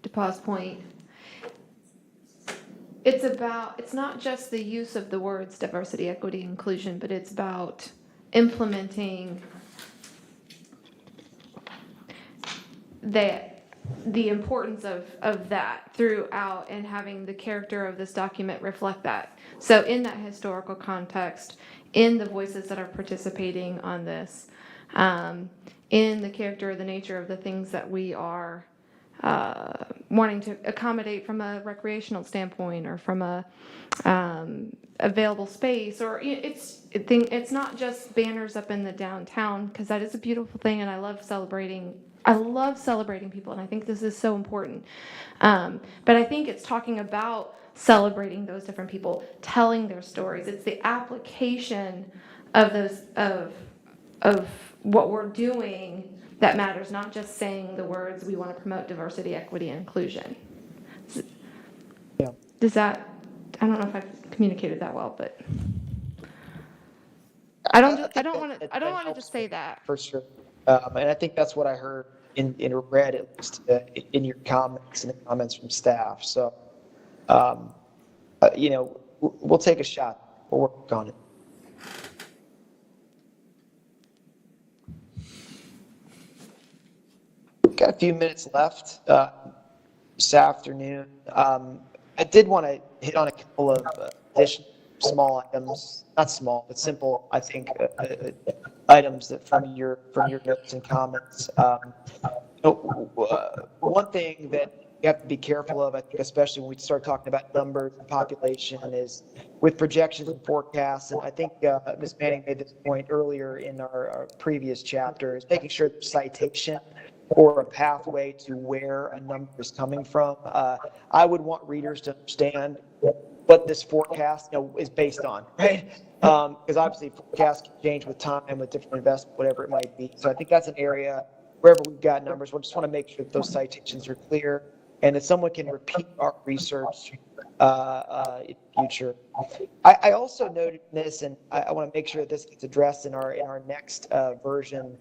DePauw's point, it's not just the use of the words diversity, equity, inclusion, but it's about implementing the importance of that throughout and having the character of this document reflect that. So in that historical context, in the voices that are participating on this, in the character, the nature of the things that we are wanting to accommodate from a recreational standpoint or from a available space, or it's not just banners up in the downtown, because that is a beautiful thing, and I love celebrating people, and I think this is so important. But I think it's talking about celebrating those different people, telling their stories. It's the application of those of what we're doing that matters, not just saying the words, we want to promote diversity, equity, and inclusion. Does that, I don't know if I've communicated that well, but I don't want to just say that. For sure. And I think that's what I heard in red, at least in your comments and the comments from staff. So, we'll take a shot. We'll work on it. We've got a few minutes left this afternoon. I did want to hit on a couple of additional small items, not small, but simple, I think, items that from your notes and comments. One thing that you have to be careful of, I think, especially when we start talking about numbers and population, is with projections and forecasts. And I think Ms. Manning made this point earlier in our previous chapter, is making sure there's citation or a pathway to where a number is coming from. I would want readers to understand what this forecast, is based on, right? Because obviously forecasts can change with time, with different investment, whatever it might be. So I think that's an area wherever we've got numbers, we just want to make sure that those citations are clear and that someone can repeat our research in the future. I also noted this, and I want to make sure that this gets addressed in our next version.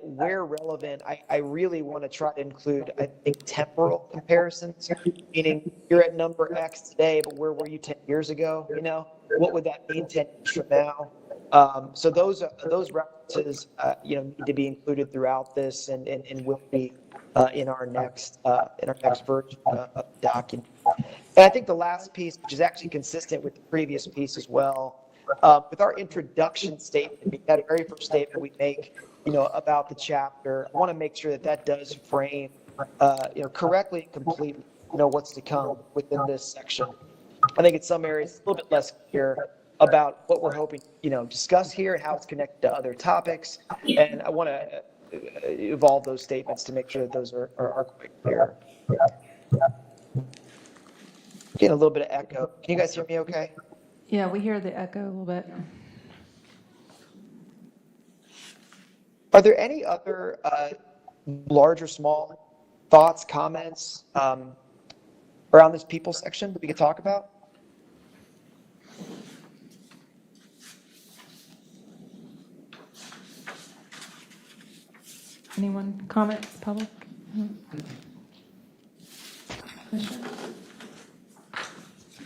Where relevant, I really want to try to include, I think, temporal comparisons, meaning you're at number X today, but where were you 10 years ago? What would that mean 10 years from now? So those references, need to be included throughout this and will be in our next version of the document. And I think the last piece, which is actually consistent with the previous piece as well, with our introduction statement, that very first statement we make, about the chapter, I want to make sure that does frame, correctly and completely, what's to come within this section. I think in some areas it's a little bit less clear about what we're hoping, discuss here and how it's connected to other topics. And I want to evolve those statements to make sure that those are quite clear. Getting a little bit of echo. Can you guys hear me okay? Yeah, we hear the echo a little bit. Are there any other large or small thoughts, comments around this people section that we could talk about? Anyone comments, public? Commissioner?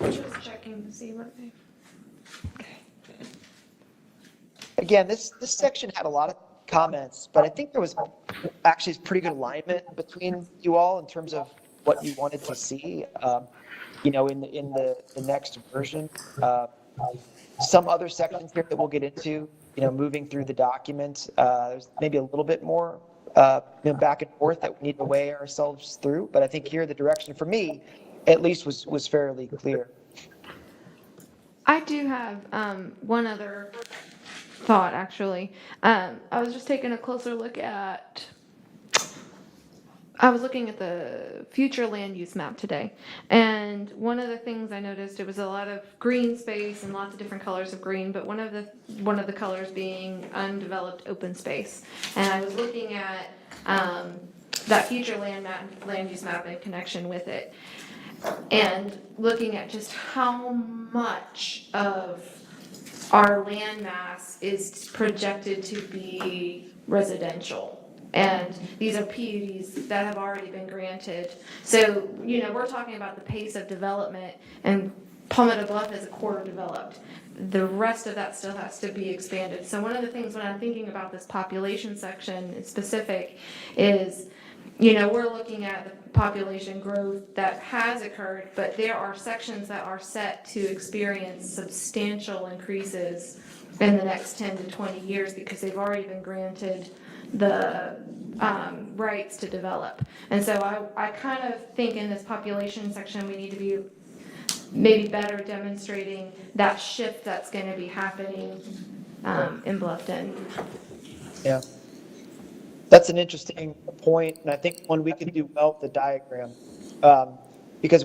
Just checking to see what they. Again, this section had a lot of comments, but I think there was actually pretty good alignment between you all in terms of what you wanted to see, in the next version. Some other sections here that we'll get into, moving through the document, there's maybe a little bit more, back and forth that we need to weigh ourselves through. But I think here the direction for me, at least, was fairly clear. I do have one other thought, actually. I was just taking a closer look at. I was looking at the future land use map today, and one of the things I noticed, it was a lot of green space and lots of different colors of green, but one of the colors being undeveloped open space. And I was looking at that future land use map in connection with it, and looking at just how much of our land mass is projected to be residential. And these are PUDs that have already been granted. So, we're talking about the pace of development, and Palmetto Bluff is a quarter developed. The rest of that still has to be expanded. So one of the things when I'm thinking about this population section in specific is, we're looking at the population growth that has occurred, but there are sections that are set to experience substantial increases in the next 10 to 20 years because they've already been granted the rights to develop. And so I kind of think in this population section we need to be maybe better demonstrating that shift that's going to be happening in Bluffton. Yeah. That's an interesting point, and I think one we could do well with the diagram. Because,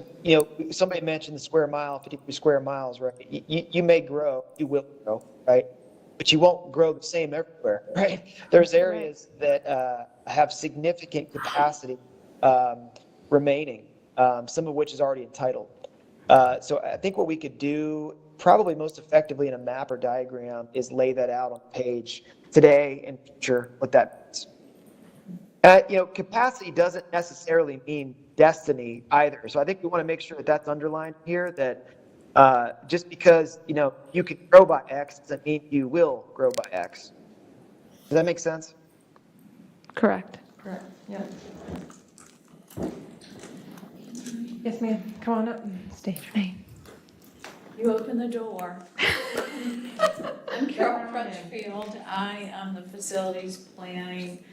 somebody mentioned the square mile, 53 square miles, right? You may grow, you will grow, right? But you won't grow the same everywhere, right? There's areas that have significant capacity remaining, some of which is already entitled. So I think what we could do probably most effectively in a map or diagram is lay that out on the page today and future what that means. Capacity doesn't necessarily mean destiny either. So I think we want to make sure that that's underlined here, that just because, you can grow by X doesn't mean you will grow by X. Does that make sense? Correct. Correct, yeah. Yes, ma'am. Come on up and state your name. You open the door. I'm Carol Crutchfield. I am the facilities planning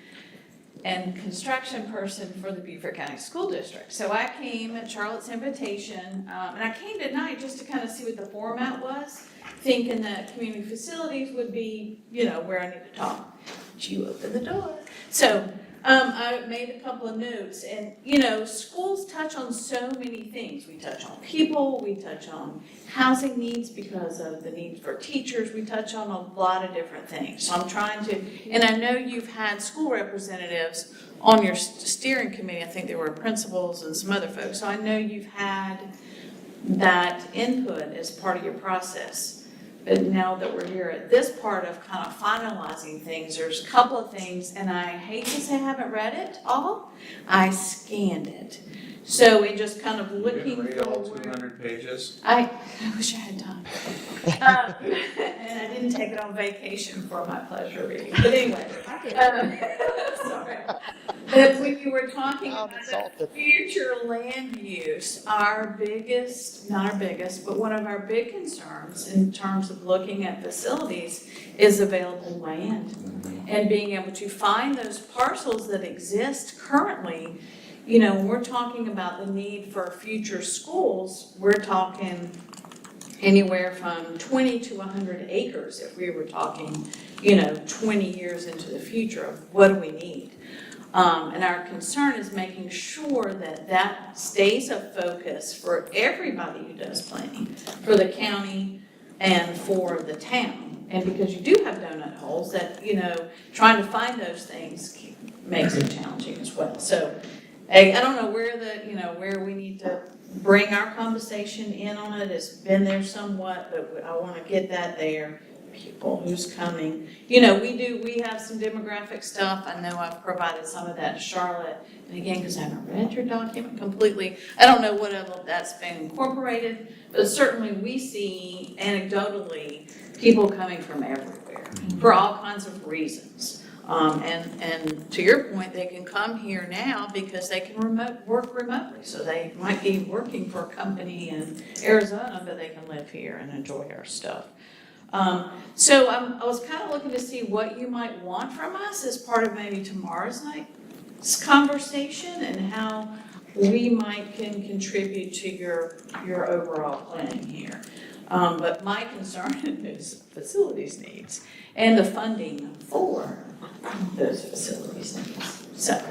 and construction person for the Beaufort County School District. So I came at Charlotte's invitation, and I came tonight just to kind of see what the format was, thinking that community facilities would be, where I need to talk. But you opened the door. So I made a couple of notes, and schools touch on so many things. We touch on people, we touch on housing needs because of the need for teachers, we touch on a lot of different things. So I'm trying to, and I know you've had school representatives on your steering committee. I think there were principals and some other folks. So I know you've had that input as part of your process. But now that we're here at this part of kind of finalizing things, there's a couple of things, and I hate to say I haven't read it all. I scanned it. So in just kind of looking You didn't read all forward- 200 pages? I wish I had time. And I didn't take it on vacation for my pleasure reading. But anyway, sorry. But when you were talking about the future land use, our biggest, not our biggest, but one of our big concerns in terms of looking at facilities is available land. And being able to find those parcels that exist currently. When we're talking about the need for future schools, we're talking anywhere from 20 to 100 acres if we were talking, 20 years into the future of what do we need. And our concern is making sure that that stays a focus for everybody who does planning, for the county and for the town. And because you do have donut holes that, trying to find those things makes it challenging as well. So I don't know where where we need to bring our conversation in on it. It's been there somewhat, but I want to get that there. People who's coming. We have some demographic stuff. I know I've provided some of that to Charlotte. And again, because I haven't read your document completely, I don't know what level that's been incorporated, but certainly we see anecdotally people coming from everywhere for all kinds of reasons. And to your point, they can come here now because they can work remotely. So they might be working for a company in Arizona, but they can live here and enjoy our stuff. So I was kind of looking to see what you might want from us as part of maybe tomorrow's night's conversation and how we can contribute to your overall planning here. But my concern is facilities needs and the funding for those facilities needs. So.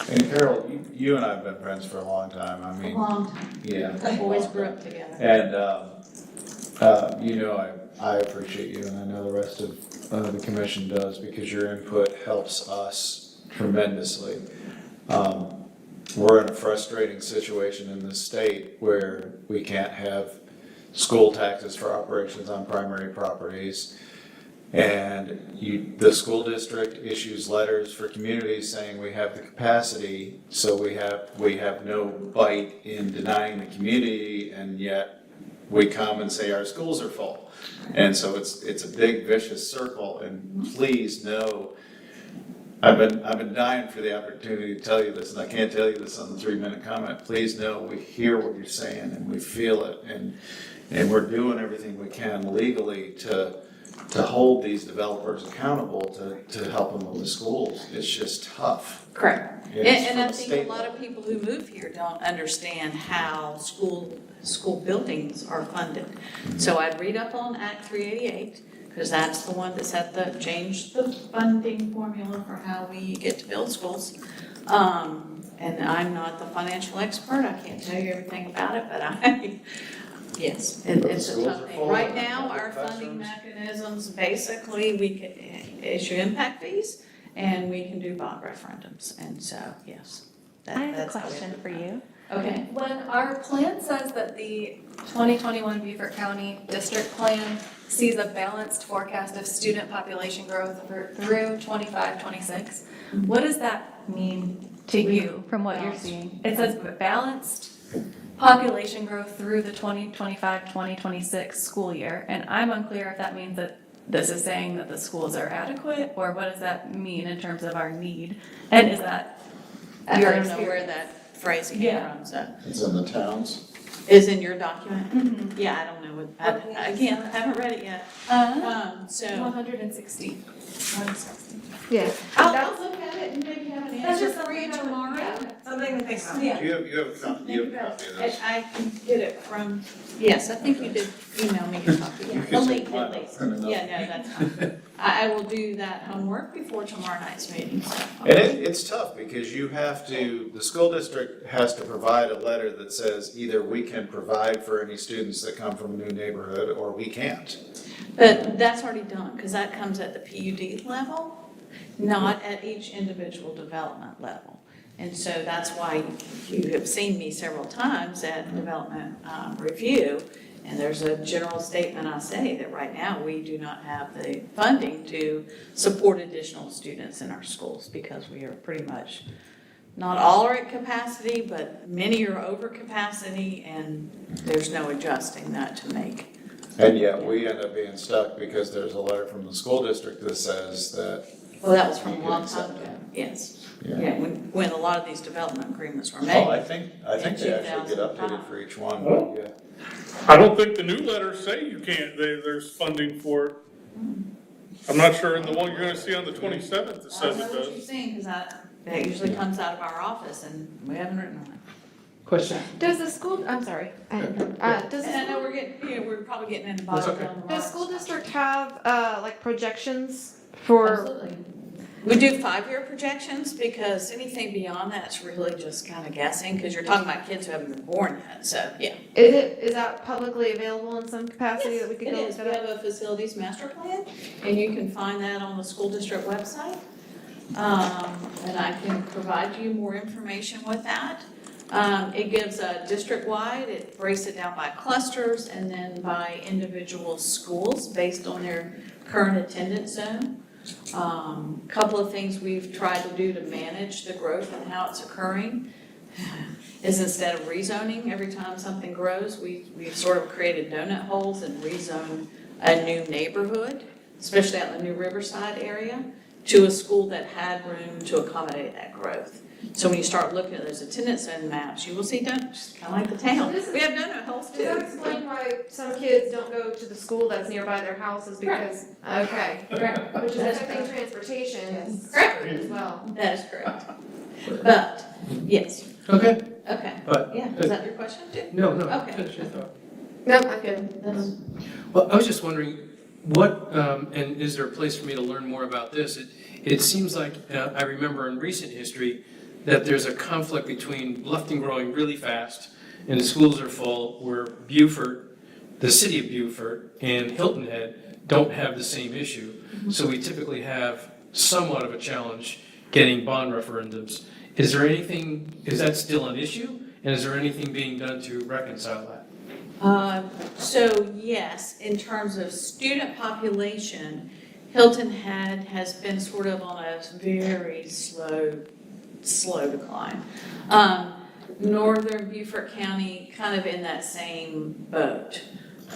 And Carol, you and I have been friends for a long time. I mean, A long time. Yeah. The boys grew up together. And, I appreciate you, and I know the rest of the commission does, because your input helps us tremendously. We're in a frustrating situation in this state where we can't have school taxes for operations on primary properties. And the school district issues letters for communities saying we have the capacity, so we have no bite in denying the community, and yet we come and say our schools are full. And so it's a big vicious circle, and please know, I've been dying for the opportunity to tell you this, and I can't tell you this on the 3-minute comment. Please know we hear what you're saying and we feel it, and we're doing everything we can legally to hold these developers accountable to help them with the schools. It's just tough. Correct. It's And I from think state a lot of people who move here don't understand how school buildings are funded. So I'd read up on Act 388, because that's the one that's changed the funding formula for how we get to build schools. And I'm not the financial expert, I can't tell you everything about it, but yes, it's a tough thing. Right now, our funding mechanisms, basically, we can issue impact fees, and we can do bond referendums, and so, yes. I have a that's how we question do for that. you. Okay. When our plan says that the 2021 Beaufort County District Plan sees a balanced forecast of student population growth through 25-26, what does that mean to you from what you're seeing? It says balanced population growth through the 2025-2026 school year, and I'm unclear if that means that this is saying that the schools are adequate, or what does that mean in terms of our need? And is that I your don't know where experience? that phrasing Yeah. came from, so. It's in the towns. Is in your document? Mhm. Yeah, I don't know what, again, I haven't read it yet. So, 160. 160. Yeah. I'll look at it and maybe have an That's answer just for you something tomorrow. Something to think about. Yeah. You have a copy of this? I can get it from, yes, I think you did email me your copy. You Yeah, can the say link mine, at least. I'll print it up. Yeah, no, that's fine. I will do that homework before tomorrow night's meeting. So. And it's tough because you have to, the school district has to provide a letter that says either we can provide for any students that come from a new neighborhood or we can't. But that's already done, because that comes at the PUD level, not at each individual development level. And so that's why you have seen me several times at development review. And there's a general statement I say that right now we do not have the funding to support additional students in our schools because we are pretty much, not all are at capacity, but many are over capacity and there's no adjusting that to make. And yet we end up being stuck because there's a letter from the school district that says that. Well, that was from You a can long accept time ago, that. yes. Yeah. Yeah, when a lot of these development agreements were Oh, made. I think they actually get 2005. updated for each one, Oh. but yeah. I don't think the new letters say you can't, there's funding for it. I'm not sure in the one you're gonna see on the 27th, it I says know it what you're does. saying, because that usually comes out of our office and we haven't written on it. Question? Does the school, I'm sorry, does And I know the we're getting, we're probably getting into That's bottom okay. down the does line. school district have, like projections for, Absolutely. We do 5-year projections because anything beyond that's really just kind of guessing, because you're talking about kids who haven't been born yet, so, yeah. is that publicly available in some capacity that we could It go is, look we at? have a facilities master plan, and you can find that on the school district website. And I can provide you more information with that. It gives a district-wide, it breaks it down by clusters and then by individual schools based on their current attendance zone. Couple of things we've tried to do to manage the growth and how it's occurring is instead of rezoning every time something grows, we've sort of created donut holes and rezoned a new neighborhood, especially out in the New Riverside area, to a school that had room to accommodate that growth. So when you start looking at those attendance zone maps, you will see donuts, kind of like the town. So this is- We have donut holes Does that too. explain why some kids don't go to the school that's nearby their houses because, okay, which is affecting transportation as well? That is correct. But, yes, Okay, okay. but, Yeah, is that your question too? no, no, Okay. finish your thought. No, I'm good. That's- Well, I was just wondering, what, and is there a place for me to learn more about this? It seems like, I remember in recent history, that there's a conflict between Bluffton growing really fast and the schools are full, where Beaufort, the city of Beaufort, and Hilton Head don't have the same issue. So we typically have somewhat of a challenge getting bond referendums. Is there anything, is that still an issue? And is there anything being done to reconcile that? So yes, in terms of student population, Hilton Head has been sort of on a very slow decline. Northern Beaufort County kind of in that same boat.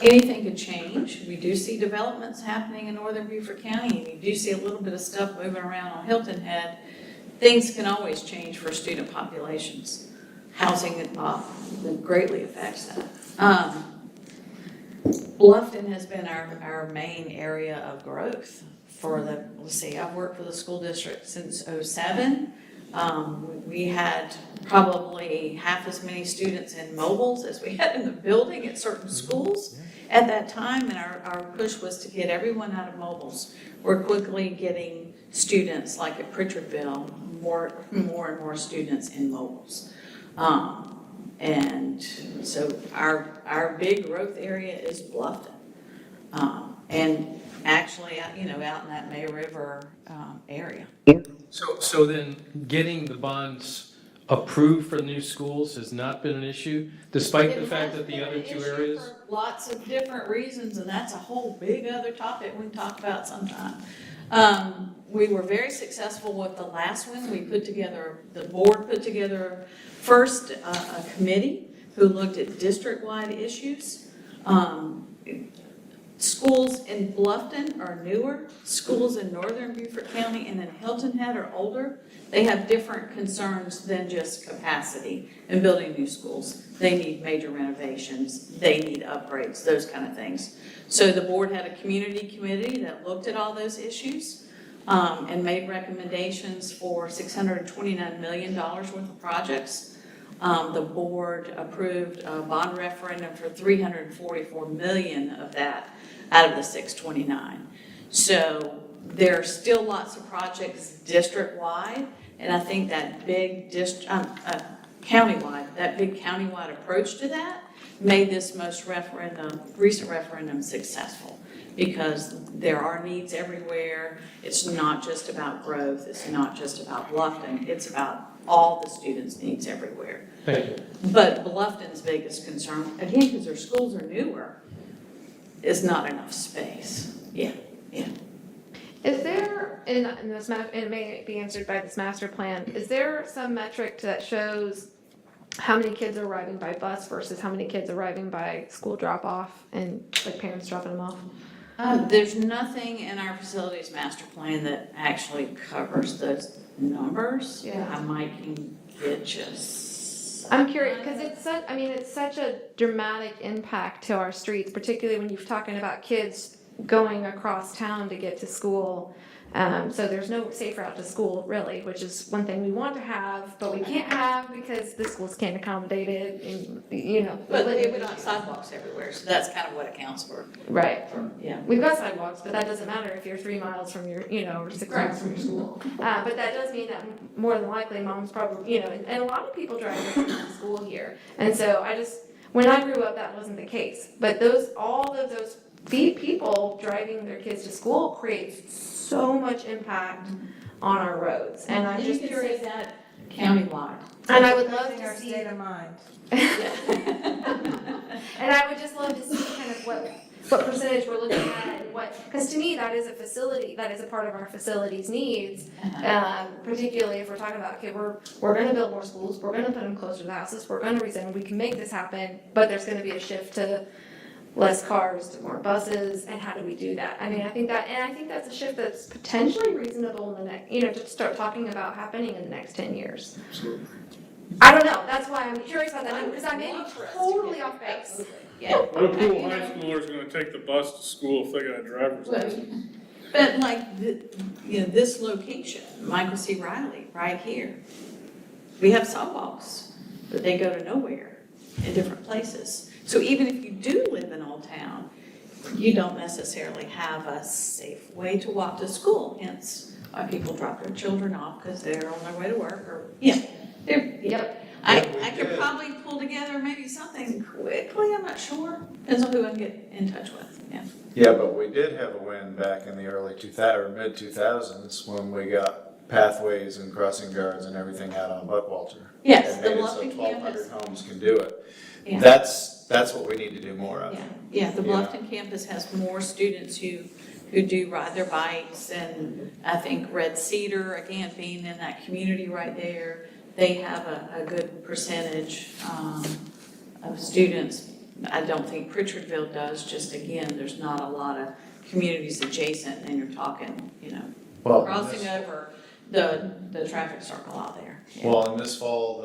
Anything could change. We do see developments happening in Northern Beaufort County, and you do see a little bit of stuff moving around on Hilton Head. Things can always change for student populations. Housing greatly affects that. Bluffton has been our main area of growth for the, let's see, I've worked for the school district since '07. We had probably half as many students in mobiles as we had in the building at certain schools at that time, and our push was to get everyone out of mobiles. We're quickly getting students, like at Pritchardville, more and more students in mobiles. And so our big growth area is Bluffton. And actually, out in that May River area. So then getting the bonds approved for new schools has not been an issue, despite the fact that the other two areas. For lots of different reasons, and that's a whole big other topic we can talk about sometime. We were very successful with the last one. The board put together first a committee who looked at district-wide issues. Schools in Bluffton are newer. Schools in northern Beaufort County and in Hilton Head are older. They have different concerns than just capacity and building new schools. They need major renovations. They need upgrades, those kind of things. So the board had a community committee that looked at all those issues and made recommendations for $629 million worth of projects. The board approved a bond referendum for $344 million of that out of the 629. So there are still lots of projects district-wide, and I think that big countywide approach to that made this most recent referendum successful, because there are needs everywhere. It's not just about growth. It's not just about Bluffton. It's about all the students' needs everywhere. Thank you. But Bluffton's biggest concern, again, because their schools are newer, is not enough space. Yeah. Is there, and it may be answered by this master plan, is there some metric that shows how many kids are arriving by bus versus how many kids are arriving by school drop-off and like parents dropping them off? There's nothing in our facilities master plan that actually covers those numbers. Yeah. I might can get you. I'm curious, because it's such a dramatic impact to our streets, particularly when you're talking about kids going across town to get to school. So there's no safe route to school, really, which is one thing we want to have, but we can't have because the schools can't accommodate it, and, But they would have sidewalks everywhere, so that's kind of what accounts for. Right. Yeah. We've got sidewalks, but that doesn't matter if you're 3 miles from your, or 6 miles from your school. But that does mean that more than likely mom's probably, and a lot of people drive their kids to school here. And so when I grew up, that wasn't the case. But all of those people driving their kids to school creates so much impact on our roads. And I'm just curious that countywide. And I would love to Our see. state of mind. And I would just love to see kind of what percentage we're looking at and because to me, that is a facility, that is a part of our facilities needs. Particularly if we're talking about, okay, we're gonna build more schools, we're gonna put them closer to the houses, we're gonna rezone, we can make this happen, but there's gonna be a shift to less cars to more buses, and how do we do that? I think that's a shift that's potentially reasonable in the next, to start talking about happening in the next 10 years. Absolutely. I don't know, that's why I'm curious about that, because I may be totally off base. Yeah. What a cool high schooler is gonna take the bus to school if they got a driver's license? But like, this location, Michael C. Riley, right here, we have sidewalks, but they go to nowhere in different places. So even if you do live in Old Town, you don't necessarily have a safe way to walk to school, hence why people drop their children off because they're on their way to work or, Yep. I could probably pull together maybe something quickly, I'm not sure. Depends on who I can get in touch with, Yeah, but we did have a win back in the early 2000s or mid 2000s when we got pathways and crossing guards and everything out on Buckwalter. Yes, And the made it so Bluffton 1,200 campus. homes can do it. Yeah. That's what we need to do more of. Yeah, the Yeah. Bluffton campus has more students who do ride their bikes, and I think Red Cedar, again, being in that community right there, they have a good percentage of students. I don't think Pritchardville does, just again, there's not a lot of communities adjacent, and you're talking, Well, crossing over the traffic circle out there. Yeah. Well, in this fall,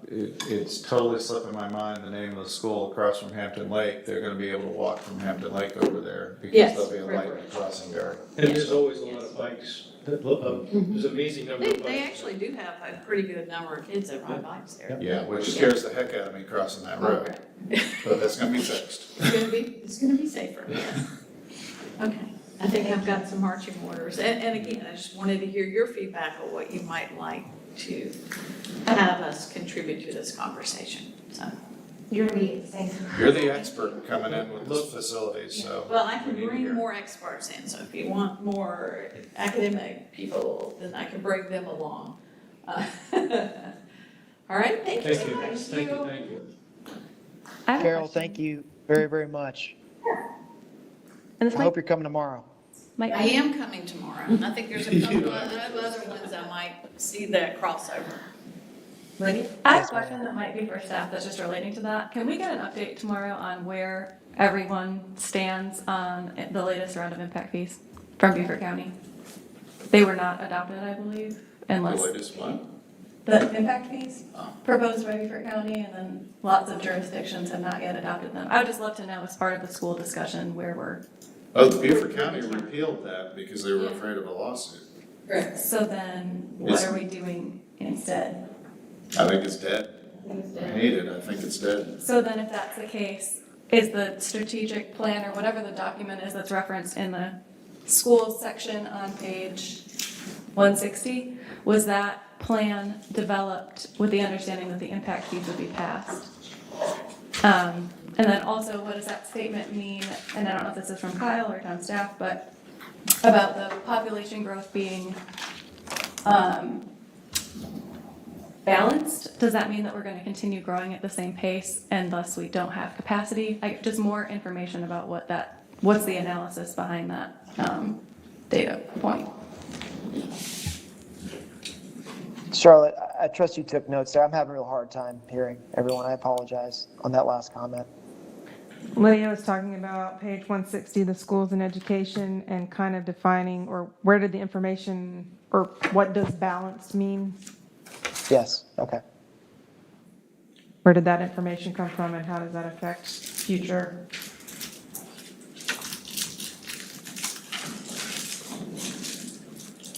it's totally slipping my mind, the name of the school across from Hampton Lake. They're gonna be able to walk from Hampton Lake over there because Yes, there'll be a light right. and crossing guard. And there's always a lot of bikes. There's an amazing number of bikes. They actually do have a pretty good number of kids that ride bikes there. Yeah, which scares the heck out of me crossing that road, Okay. but that's gonna be fixed. It's gonna be safer, yes. Okay, I think I've got some marching orders, and again, I just wanted to hear your feedback on what you might like to have us contribute to this conversation, so. Your needs, thanks. You're the expert coming in with those facilities, so. Well, I we can need to bring hear. more experts in, so if you want more academic people, then I can bring them along. All right, thank you. Thank you, thank you, thank you. I have a Carol, question. thank you very, very much. And this I hope you're coming tomorrow. might I am coming tomorrow, and I think there's a couple of other ones I might see that crossover. I have Yes, a ma'am. question that might be for staff that's just relating to that. Can we get an update tomorrow on where everyone stands on the latest round of impact fees from Beaufort County? They were not adopted, I believe, unless. The latest one? The impact fees proposed by Beaufort County, and then lots of jurisdictions have not yet adopted them. I would just love to know, as part of the school discussion, where we're. Oh, the Beaufort County repealed that because they were afraid of a lawsuit. Correct. So then, what It's- are we doing instead? I think it's dead. I hate it, I think it's dead. So then, if that's the case, is the strategic plan, or whatever the document is that's referenced in the schools section on page 160, was that plan developed with the understanding that the impact fees would be passed? And then also, what does that statement mean, and I don't know if this is from Kyle or town staff, but about the population growth being balanced? Does that mean that we're going to continue growing at the same pace and thus we don't have capacity? Just more information about what's the analysis behind that data point? Charlotte, I trust you took notes there. I'm having a real hard time hearing everyone. I apologize on that last comment. Lydia was talking about page 160, the schools and education, and kind of defining, or where did the information, or what does balanced mean? Yes, okay. Where did that information come from, and how does that affect future?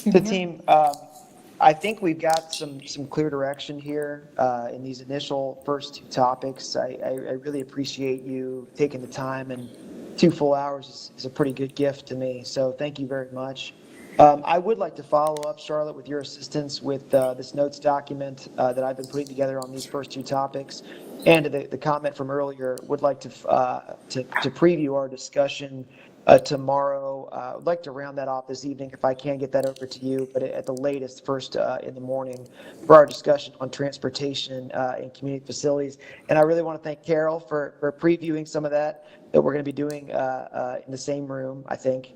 The team, I think we've got some clear direction here in these initial first two topics. I really appreciate you taking the time, and 2 full hours is a pretty good gift to me, so thank you very much. I would like to follow up, Charlotte, with your assistance with this notes document that I've been putting together on these first two topics. And to the comment from earlier, would like to preview our discussion tomorrow. I would like to round that off this evening if I can get that over to you, but at the latest, first in the morning, for our discussion on transportation and community facilities. And I really want to thank Carol for previewing some of that we're going to be doing in the same room, I think,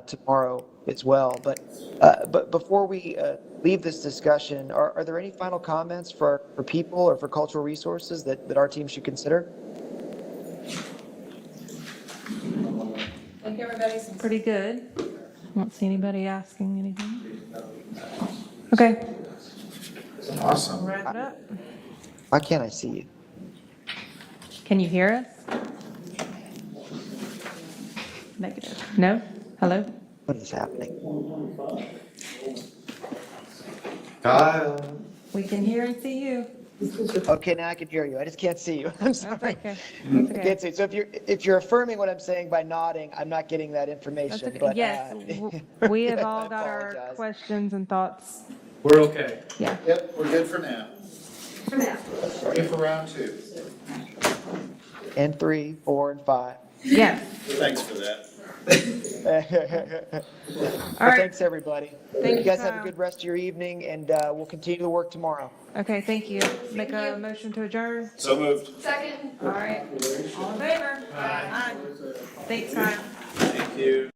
tomorrow as well. But before we leave this discussion, are there any final comments for people or for cultural resources that our team should consider? I think everybody's Pretty good. I don't see anybody asking anything. Okay, Awesome. wrap it up. Why can't I see you? Can you hear us? Negative. No? Hello? What is happening? Kyle. We can hear and see you. Okay, now I can hear you. I just can't see you. I'm That's sorry. okay. I That's okay. can't see. So if you're affirming what I'm saying by nodding, I'm not getting that That's information. okay. But Yes, we have all I got our apologize. questions and thoughts. We're okay. Yeah. Yep, we're good for now. For now. Ready for round 2. And 3, 4, and 5. Yes. Thanks for that. Well, right. thanks, everybody. Thank You guys you, have a Kyle. good rest of your evening, and we'll continue to work tomorrow. Okay, thank you. Make a motion to adjourn. So moved. Second. All right. All in favor? Aye. Thanks, Kyle. Thank you.